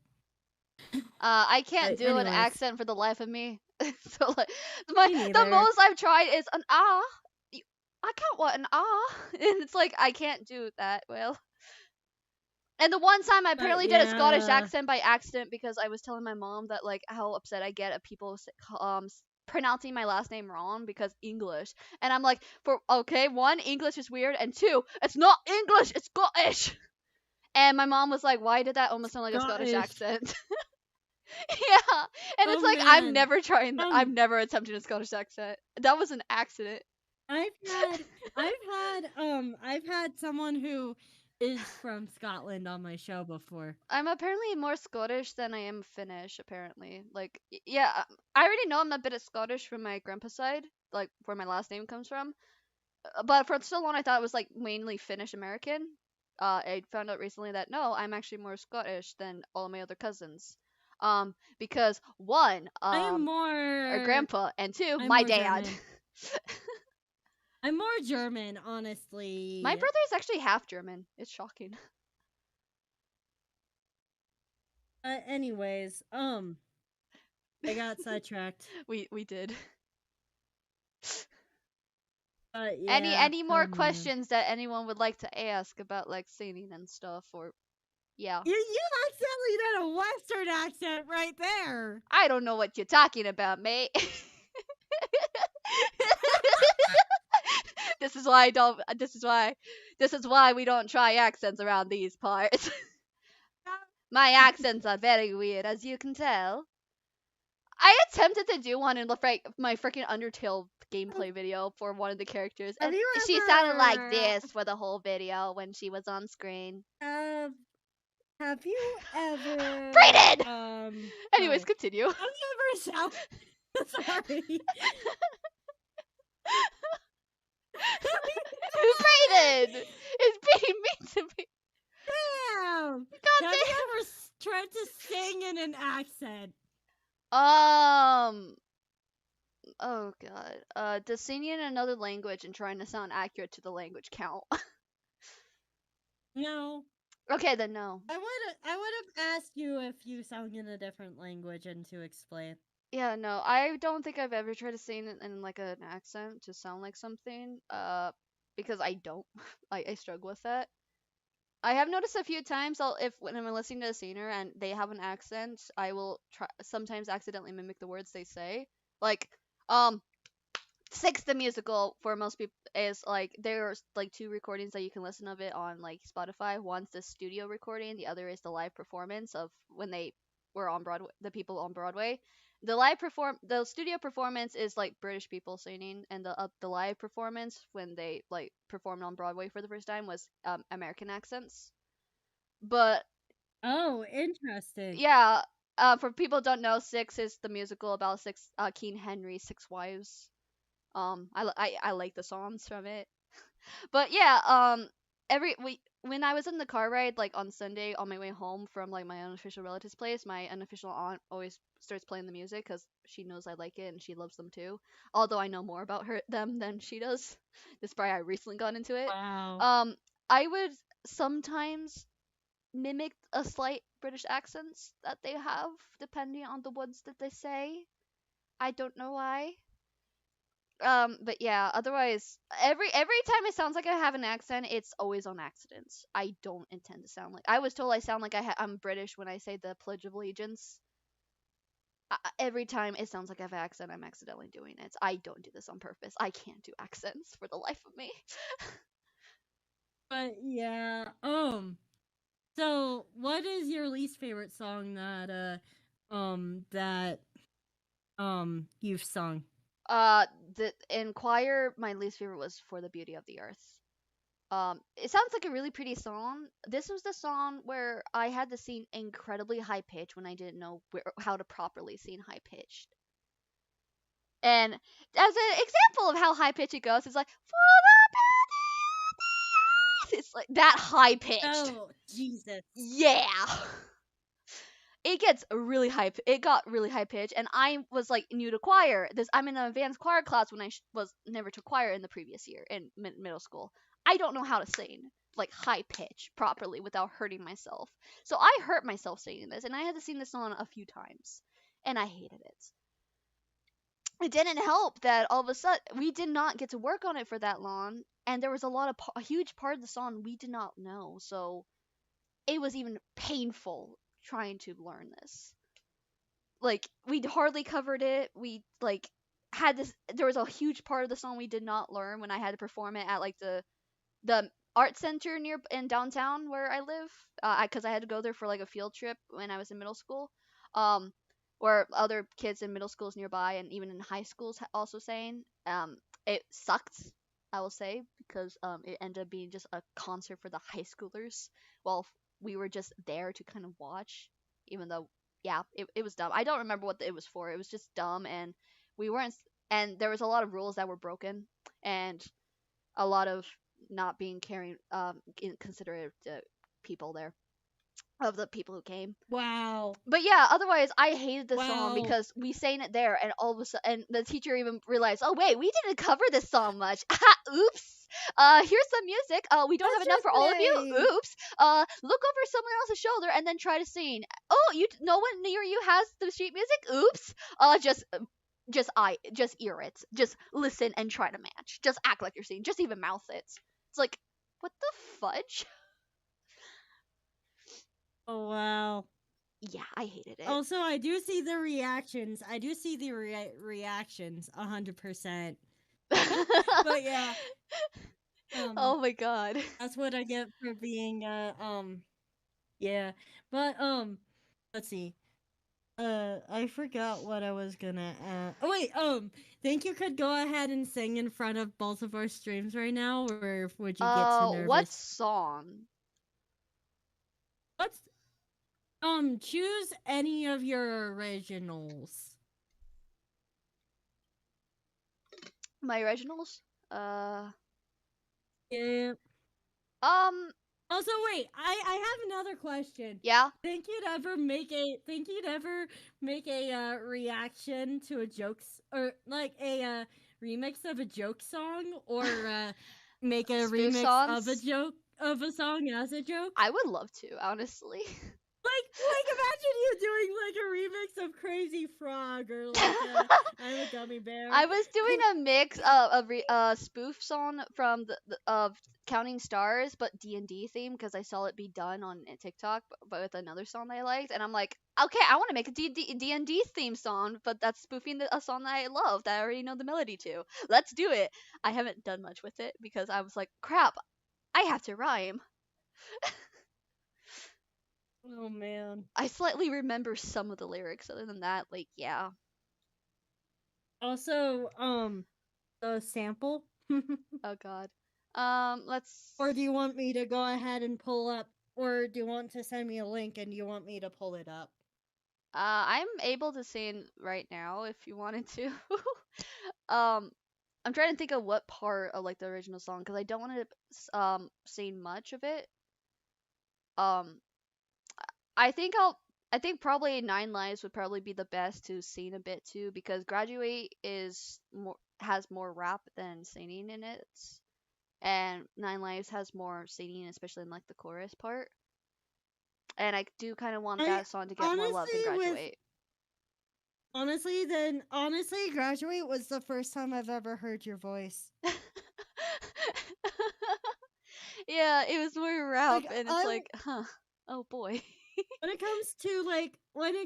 I can't But do an anyways. accent for the life of me. So like, Me the neither. most I've tried is an ah. I can't what an ah, and it's like I can't do that well. And the one time I apparently did a Scottish yeah. accent by accident because I was telling my mom that like how upset I get at people pronouncing my last name wrong because English. And I'm like, for okay, one, English is weird, and two, it's not English, it's Scottish. And my mom was like, "Why did that almost sound like a Scottish Scottish. accent?" Yeah, and it's Oh like I'm man. never trying. I'm Um, never attempting a Scottish accent. That was an accident. I've had, I've had someone who is from Scotland on my show before. I'm apparently more Scottish than I am Finnish. Apparently, like yeah, I already know I'm a bit of Scottish from my grandpa's side, like where my last name comes from. But for so long I thought it was like mainly Finnish American. I found out recently that no, I'm actually more Scottish than all of my other cousins. Because one, I am our more, grandpa, and two, I'm my more dad. German. I'm more German, My honestly. brother is actually half German. It's shocking. Anyways, I got sidetracked. We did. But Any yeah, any oh more man. questions that anyone would like to ask about like singing and stuff, or yeah. You accidentally did a Western accent right there. I don't know what you're talking about, mate. This is why I don't. This is why we don't try accents around these parts. My accents are very weird, as you can tell. I attempted to do one in my freaking Undertale gameplay video for one of the characters, Have and you she sounded like ever this for the whole video when she was on screen. have have you ever Brayden! Anyways, oh, continue. have you ever sound sorry. Brayden is being mean to me. Damn. God Have you damn. ever tried to sing in an accent? Oh god. Does singing in another language and trying to sound accurate to the language count? No. Okay, then no. I would have asked you if you sung in a different language and to explain. Yeah, no. I don't think I've ever tried to sing in like an accent to sound like something. Because I don't. I struggle with that. I have noticed a few times if when I'm listening to a singer and they have an accent, I will try sometimes accidentally mimic the words they say. Like, um, Six the musical for most people is like there's like two recordings that you can listen of it on like Spotify. One's the studio recording, the other is the live performance of when they were on Broadway, the people on Broadway. The studio performance is like British people singing, and the live performance when they like performed on Broadway for the first time was American accents. But Oh, interesting. yeah, for people who don't know, Six is the musical about six King Henry's six wives. I like the songs from it. But yeah, every we when I was in the car ride like on Sunday on my way home from like my unofficial relative's place, my unofficial aunt always starts playing the music because she knows I like it and she loves them too. Although I know more about them than she does. This probably I recently got into it. Wow. Um, I would sometimes mimic a slight British accents that they have depending on the words that they say. I don't know why. But yeah, otherwise, every time it sounds like I have an accent, it's always on accident. I don't intend to sound like. I was told I sound like I'm British when I say the Pledge of Allegiance. Every time it sounds like I have an accent, I'm accidentally doing it. I don't do this on purpose. I can't do accents for the life of me. But yeah, so what is your least favorite song that you've sung? The in choir, my least favorite was "For the Beauty of the Earth." It sounds like a really pretty song. This was the song where I had to sing incredibly high pitch when I didn't know how to properly sing high pitched. And as an example of how high pitch it goes, it's like for the beauty of the earth. It's like that high pitched. Oh, Jesus. Yeah. It gets really high. It got really high pitch, and I was like new to choir. I'm in an advanced choir class when I was never took choir in the previous year in middle school. I don't know how to sing like high pitch properly without hurting myself. So I hurt myself singing this, and I had to sing this song a few times, and I hated it. It didn't help that all of a sudden we did not get to work on it for that long, and there was a huge part of the song we did not know. So it was even painful trying to learn this. Like we hardly covered it. We like had this. There was a huge part of the song we did not learn when I had to perform it at like the art center near in downtown where I live. Because I had to go there for like a field trip when I was in middle school. Um, where other kids in middle schools nearby and even in high schools also saying. It sucked, I will say, because it ended up being just a concert for the high schoolers. While we were just there to kind of watch, even though yeah, it was dumb. I don't remember what it was for. It was just dumb, and we weren't. And there was a lot of rules that were broken, and a lot of not being caring, considerate people there of the people who came. Wow. But yeah, otherwise I hated this song Wow. because we sang it there, and all of a sudden, and the teacher even realized, oh wait, we didn't cover this song much. Oops. Here's some music. We don't have Let's enough just for all of you. say. Oops. Look over someone else's shoulder and then try to sing. Oh, no one near you has the sheet music. Oops. Just ear it. Just listen and try to match. Just act like you're singing. Just even mouth it. It's like, what the fudge? Oh, wow. Yeah, I hated it. Also, I do see the reactions. I do see the reactions 100%. But yeah, Oh my god. that's what I get for being yeah. But let's see. I forgot what I was gonna oh wait, think you could go ahead and sing in front of both of our streams right now, or would you get too What nervous? song? Let's choose any of your originals. My originals? Yeah. Um, Also, wait, I have another question. yeah. Think you'd ever make a reaction to a jokes, or like a remix of a joke song, or make a Spoof remix of a songs? joke of a song as a joke? I would love to, honestly. Like imagine you doing like a remix of Crazy Frog, or like I'm a Gummy Bear. I was doing a mix of a spoof song from of Counting Stars, but D&D theme because I saw it be done on TikTok, but with another song that I liked, and I'm like, okay, I want to make a D&D theme song, but that's spoofing a song that I love that I already know the melody to. Let's do it. I haven't done much with it because I was like, crap, I have to rhyme. Oh man. I slightly remember some of the lyrics. Other than that, like, yeah. Also, the sample. Oh god. Let's. Or do you want me to go ahead and pull up? Or do you want to send me a link and you want me to pull it up? I'm able to sing right now if you wanted to. um, I'm trying to think of what part of like the original song because I don't want to sing much of it. Um, I think probably Nine Lives would probably be the best to sing a bit too because Graduate has more rap than singing in it, and Nine Lives has more singing, especially in like the chorus part. And I do kind of want I that song to get more love than Graduate. Honestly, Graduate was the first time I've ever heard your voice. Yeah, it was more rap, Like, and it's like, huh, oh boy. when it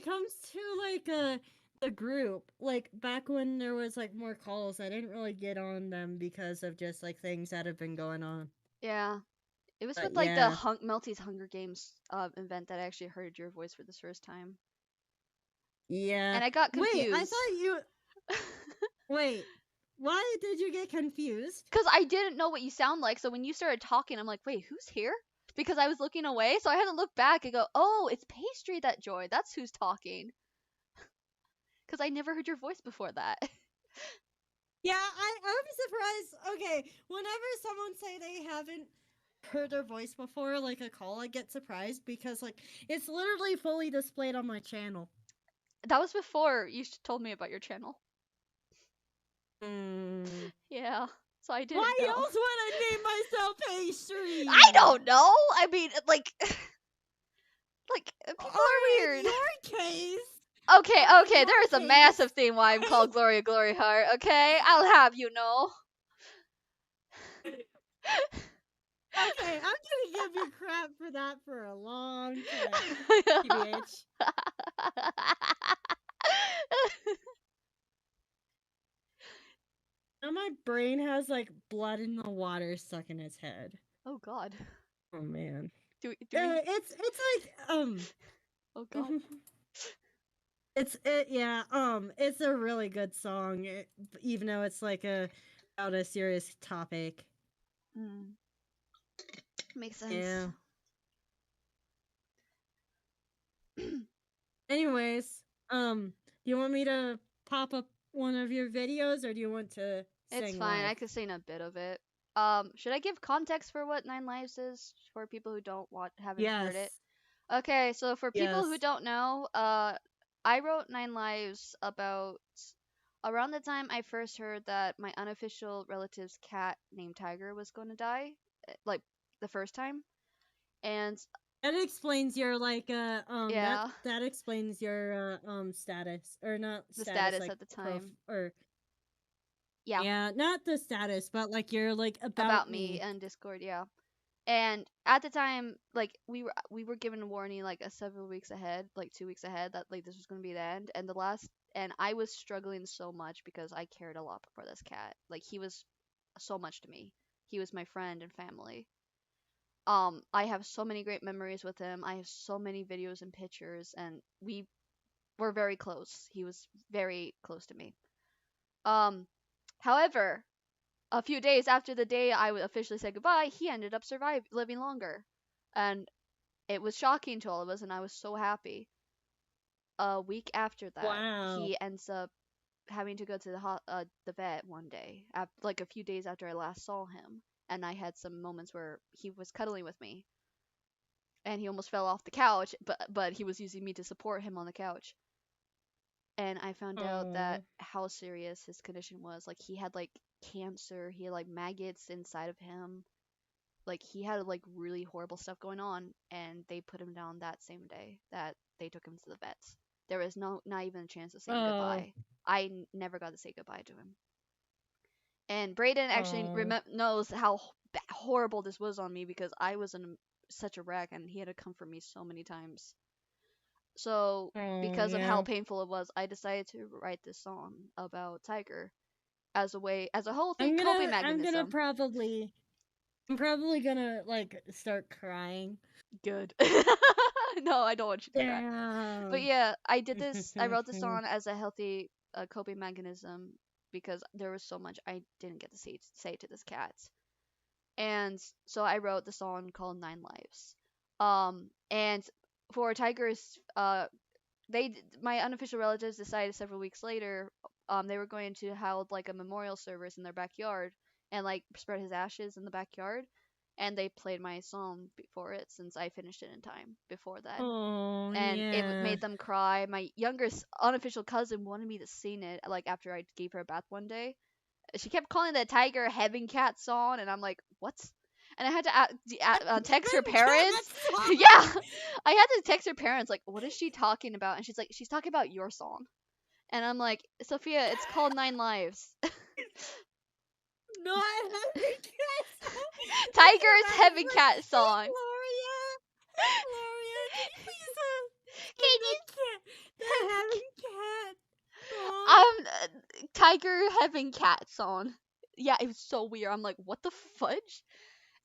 comes to the group, like back when there was like more calls, I didn't really get on them because of just like things that have been going on. Yeah, it was But with like yeah. the Melty's Hunger Games event that I actually heard your voice for the first time. Yeah. And I got confused. Wait, I thought you. Wait, why did you get confused? Because I didn't know what you sound like, so when you started talking, I'm like, wait, who's here? Because I was looking away, so I had to look back and go, oh, it's Pastry that joined. That's who's talking. Because I never heard your voice before that. Yeah, I'm surprised. Okay, whenever someone say they haven't heard their voice before, like a call, I get surprised because like it's literally fully displayed on my channel. That was before you told me about your channel. Yeah, so I didn't Why know. else would I name myself Pastry? I don't know. I mean, like people are weird. In your case. Okay, there is a massive theme why I'm called Gloria Glory Heart, okay? I'll have you know. Okay, I'm gonna give you crap for that for a long time. TBH. Now my brain has like blood in the water stuck in its head. Oh God. Oh man. Do we? It's like Oh God. it's a really good song, even though it's like about a serious topic. Mm. Makes sense. Yeah. Anyways, do you want me to pop up one of your videos, or do you want to It's sing fine. I live? could sing a bit of it. Should I give context for what Nine Lives is for people who haven't heard it? Yes. Okay, so for people who Yes. don't know, I wrote Nine Lives about around the time I first heard that my unofficial relative's cat named Tiger was going to die, like the first time. And That explains your yeah, that explains your status, or not the status, status like at the time. or Yeah, yeah, not the status, but like your like about about me me. and Discord, yeah. And at the time, like we were given a warning like several weeks ahead, like 2 weeks ahead, that like this was going to be the end. And I was struggling so much because I cared a lot for this cat. Like he was so much to me. He was my friend and family. I have so many great memories with him. I have so many videos and pictures, and we were very close. He was very close to me. Um, However, a few days after the day I would officially say goodbye, he ended up living longer, and it was shocking to all of us, and I was so happy. A week after that, Wow. he ends up having to go to the vet one day, like a few days after I last saw him, and I had some moments where he was cuddling with me, and he almost fell off the couch, but he was using me to support him on the couch. And I found out that Oh. how serious his condition was. Like he had like cancer, he had like maggots inside of him. Like he had like really horrible stuff going on, and they put him down that same day that they took him to the vets. There was not even a chance of saying Oh. goodbye. I never got to say goodbye to him. And Brayden actually Oh. knows how horrible this was on me because I was in such a wreck, and he had to comfort me so many times. So Oh because of how yeah. painful it was, I decided to write this song about Tiger as a whole thing, I'm coping gonna I'm gonna mechanism. probably I'm probably gonna like start crying. Good. No, I don't want you to cry. But Damn. yeah, I did this. I wrote this song as a healthy coping mechanism because there was so much I didn't get to say to this cat, and so I wrote the song called Nine Lives. And for Tiger's, my unofficial relatives decided several weeks later, they were going to hold like a memorial service in their backyard and like spread his ashes in the backyard. And they played my song before it since I finished it in time before then, Oh and it yeah. made them cry. My younger unofficial cousin wanted me to sing it, like after I gave her a bath one day. She kept calling the Tiger Heaven Cat song, and I'm like, what? And I had to text her parents. Yeah, I had to text her parents, like, what is she talking about? And she's like, she's talking about your song. And I'm like, Sophia, it's called Nine Lives. Not having cat. Please Tiger's imagine Heaven like, Cat hey song. Gloria, Gloria, can you please play Can the you cat, the having cat song? Tiger Heaven Cat song. Yeah, it was so weird. I'm like, what the fudge?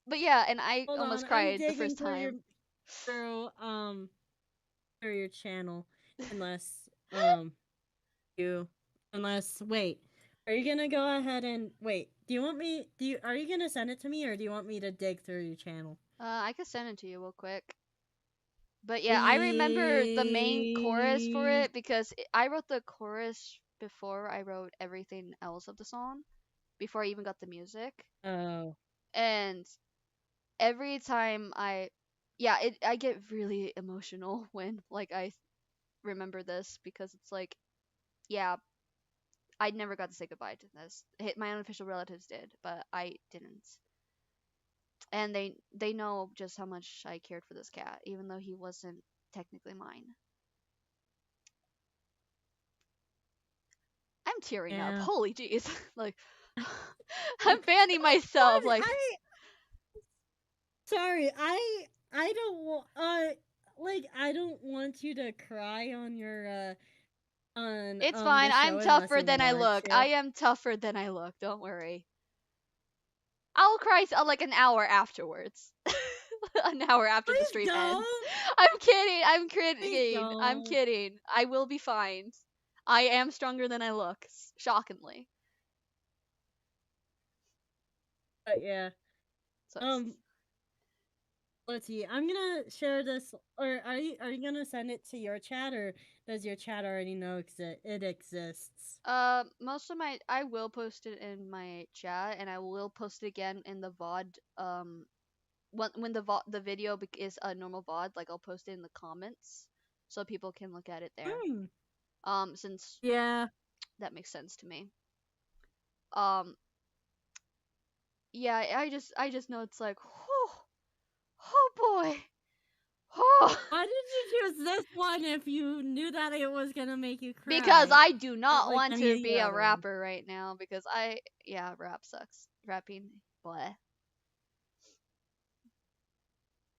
But yeah, and I Hold on, almost I'm cried the digging first through time. through um through your channel, unless you unless wait. Are you gonna go ahead and wait? Do you want me? Are you gonna send it to me, or do you want me to dig through your channel? I could send it to you real quick. But yeah, I remember the main chorus for Please. it because I wrote the chorus before I wrote everything else of the song, before I even got the music. Oh. And every time yeah, I get really emotional when like I remember this because it's like, yeah, I never got to say goodbye to this. My unofficial relatives did, but I didn't. And they know just how much I cared for this cat, even though he wasn't technically mine. I'm tearing up. Yeah. Holy jeez. Like I'm fanning It's myself fun. like Sorry. I don't want like I don't want you to cry on it's the fine. I'm show unless tougher you than I want look. to. I am tougher than I look. Don't worry. I'll cry like an hour afterwards. An hour after the Please stream ends. don't. I'm kidding. I'm Please kidding. I'm don't. kidding. I will be fine. I am stronger than I look. Shockingly. But yeah. So Um. Let's see. I'm gonna share this, or are you gonna send it to your chat, or does your chat already know it exists? most of my I will post it in my chat, and I will post it again in the VOD. When the video is a normal VOD, like I'll post it in the comments so people can look at it there. Hmm. Since Yeah. that makes sense to me. Um, yeah, I just know it's like, oh boy, oh. Why did you choose this one if you knew that it was gonna make you Because cry? I do Not not like want any to of be your a other ones. rapper right now because rap sucks. Rapping, bleh.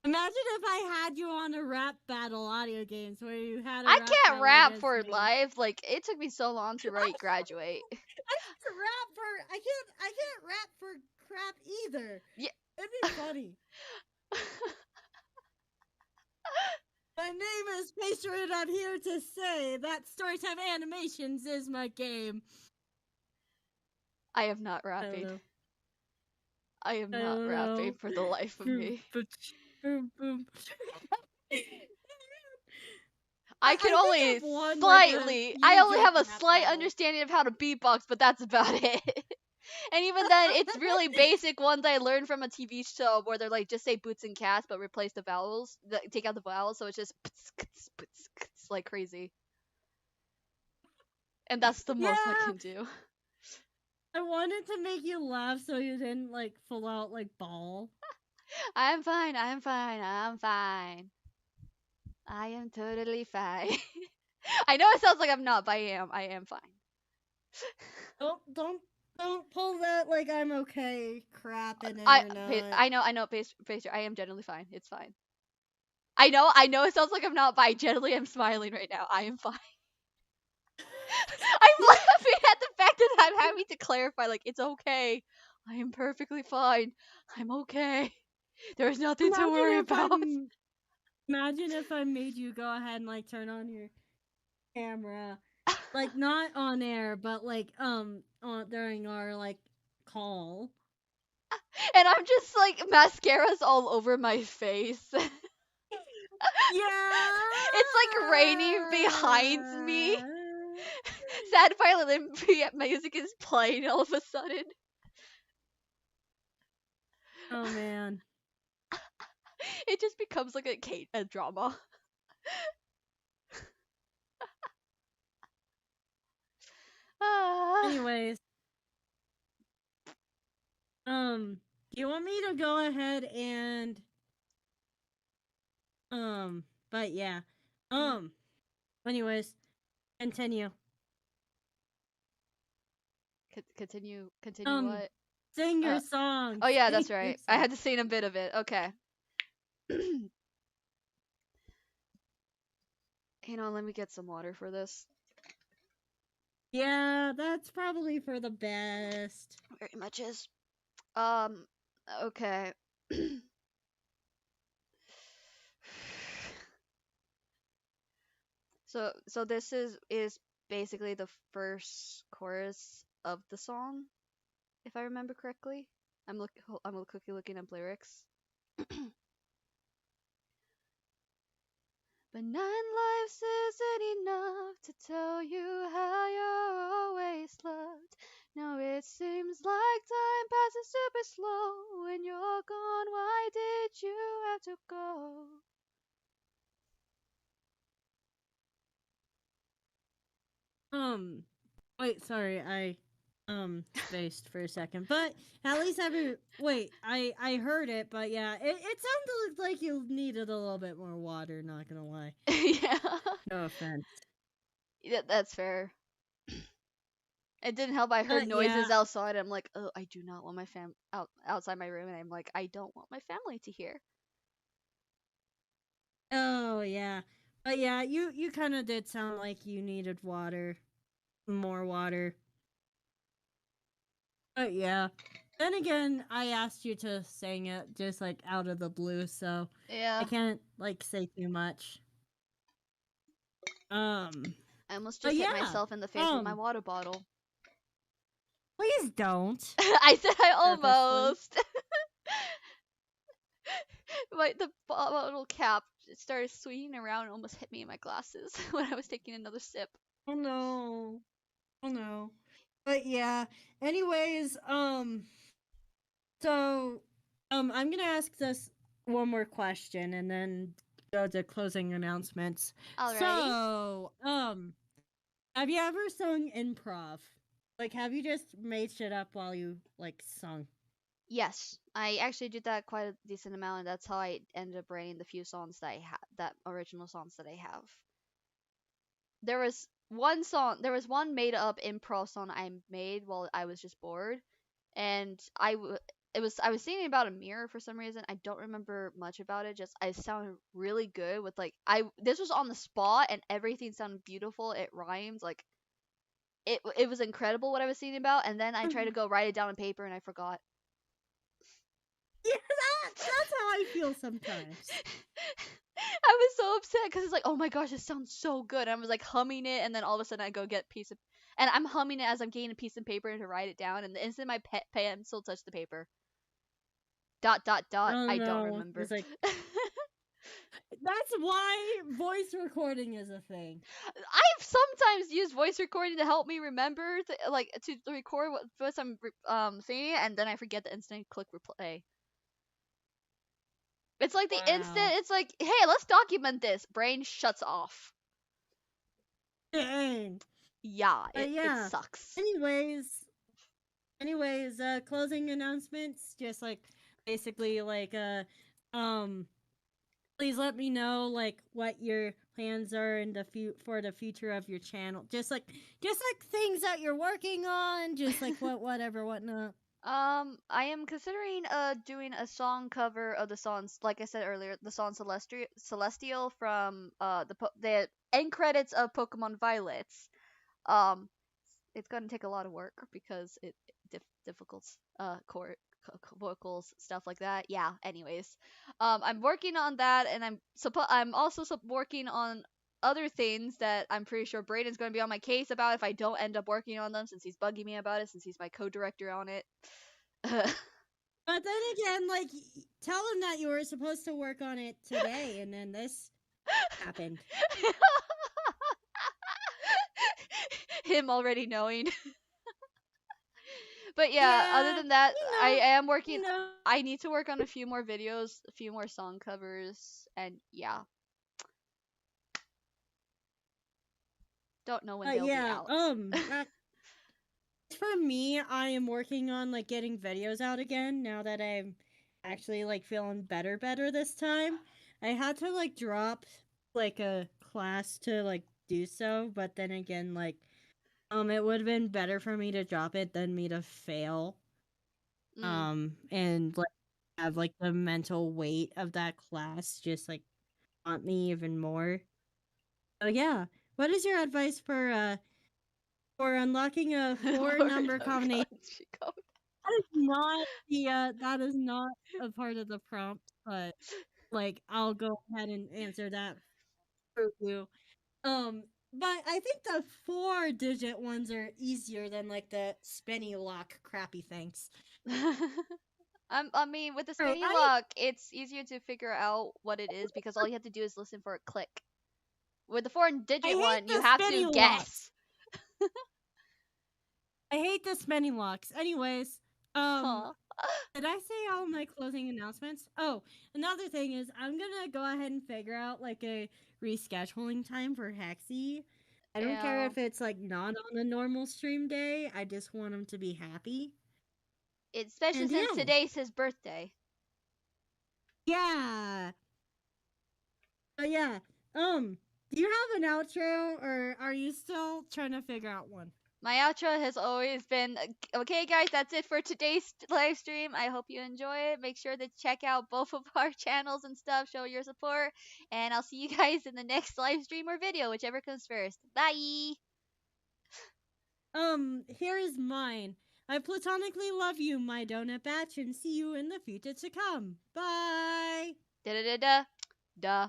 Imagine if I had you on a rap battle audio games where you had a I rap can't battle rap against for me. life. Like it took me so long to write graduate. I can't rap for crap either. Yeah. It'd be funny. My name is Pastry and I'm here to say that Storytime Animations is my game. I am not I don't rapping. know. I am I not don't rapping know. for the life of me. Boom, boom. I can I think only I've won like a slightly. I huge only have a rap slight battle. understanding of how to beatbox, but that's about it. And even then, it's really basic ones I learned from a TV show where they're like, just say boots and cats, but replace the vowels, take out the vowels, so it's just like crazy. And that's the most I Yeah, can do. I wanted to make you laugh so you didn't like full out like bawl. I'm fine, I'm fine, I'm fine. I am totally fine. I know it sounds like I'm not, but I am fine. Don't pull that like I'm okay crap in it or not. I know, Pacer, I am generally fine. It's fine. I know it sounds like I'm not, but I generally am smiling right now. I am fine. I'm laughing at the fact that I'm having to clarify, like, it's okay. I am perfectly fine. I'm okay. There's nothing to Imagine worry if about. imagine if I made you go ahead and like turn on your camera, like not on air, but like on during our like call. And I'm just like, mascara's all over my face. Yeah. It's like raining behind me. Sad violin music is playing all of a sudden. Oh man. It just becomes like a drama. Anyways, do you want me to go ahead and but yeah. Anyways, continue. Continue what? Sing your song. Oh yeah, Sing that's your right. I song. had to sing a bit of it. Okay. Hang on, let me get some water for this. Yeah, that's probably for the best. Very much is. Okay. So this is basically the first chorus of the song, if I remember correctly. I'm quickly looking up lyrics. But 9 lives isn't enough to tell you how you're always loved. Now it seems like time passes super slow. When you're gone, why did you have to go? Wait, sorry, I spaced for a second. But at least I heard it, but yeah, it sounded like you needed a little bit more water, not gonna lie. Yeah. No offense. Yeah, that's fair. It didn't help. I heard Yeah. noises outside. I'm like, oh, I do not want my outside my room, and I'm like, I don't want my family to hear. Oh yeah. But yeah, you kind of did sound like you needed water, more water. But yeah. Then again, I asked you to sing it just like out of the blue, so I Yeah. can't like say too much. Um, I almost but just hit yeah, myself in the face with my um, water bottle. please don't I said I purposely. almost. The bottle cap started swinging around and almost hit me in my glasses when I was taking another sip. Oh no, oh no. But yeah. Anyways, so I'm gonna ask this one more question and then go to closing announcements. Alrighty. So, have you ever sung improv? Like, have you just made shit up while you like sung? Yes, I actually did that quite a decent amount, and that's how I ended up writing the few songs that I had, that original songs that I have. There was one made up improv song I made while I was just bored, and I was singing about a mirror for some reason. I don't remember much about it. Just I sounded really good with like I this was on the spot and everything sounded beautiful. It rhymes like it was incredible what I was singing about, and then I tried to go write it down on paper and I forgot. Yeah, that's how I feel sometimes. I was so upset because it's like, oh my gosh, it sounds so good. And I was like humming it, and then all of a sudden I go get piece of, and I'm humming it as I'm getting a piece of paper to write it down, and the instant my pencil touched the paper, dot dot dot, Oh I don't no, remember. it's like that's why voice recording is a thing. I've sometimes used voice recording to help me remember, like to record what I'm singing, and then I forget the instant click replay. It's like the instant. Wow. It's like, hey, let's document this. Brain shuts off. Dang. Yeah, But it yeah. sucks. Anyways, closing announcements. Just like basically like um, please let me know like what your plans are in the for the future of your channel. Just like things that you're working on. Just like whatever whatnot. I am considering doing a song cover of the songs, like I said earlier, the song Celestial from the end credits of Pokemon Violets. Um, it's gonna take a lot of work because it difficult chord vocals stuff like that. Yeah. Anyways, I'm working on that, and I'm also working on other things that I'm pretty sure Braden's gonna be on my case about if I don't end up working on them, since he's bugging me about it, since he's my co-director on it. But then again, like tell him that you were supposed to work on it today, and then this happened. Him already knowing. But yeah, other Yeah, than that, I am you working. know. I need to work on a few more videos, a few more song covers, and yeah, don't know when they'll be Yeah. out. For me, I am working on like getting videos out again now that I'm actually like feeling better this time. I had to like drop like a class to like do so, but then again like it would have been better for me to drop it than me to fail. mm. And like have like the mental weight of that class just like haunt me even more. So yeah, what is your advice for unlocking a four Or number no combination? country code. That is not a part of the prompt, but like I'll go ahead and answer that for you. Um, but I think the 4-digit ones are easier than like the spinny lock crappy things. I mean, with the Right, spinny lock, it's easier to figure out what it is because all you have to do is listen for a click. With the I 4-digit hate one, you the have spinny to locks. guess. I hate the spinny locks. Anyways, Huh. did I say all my closing announcements? Oh, another thing is I'm gonna go ahead and figure out like a rescheduling time for Hexy. I don't care Yeah. if it's like not on a normal stream day. I just want him to be happy. Especially And since yeah, today's his birthday. yeah, yeah. Do you have an outro, or are you still trying to figure out one? My outro has always been okay, guys. That's it for today's live stream. I hope you enjoy it. Make sure to check out both of our channels and stuff. Show your support, and I'll see you guys in the next live stream or video, whichever comes first. Bye. Here is mine. I platonically love you, my donut batch, and see you in the future to come. Bye! Da da da da. Duh.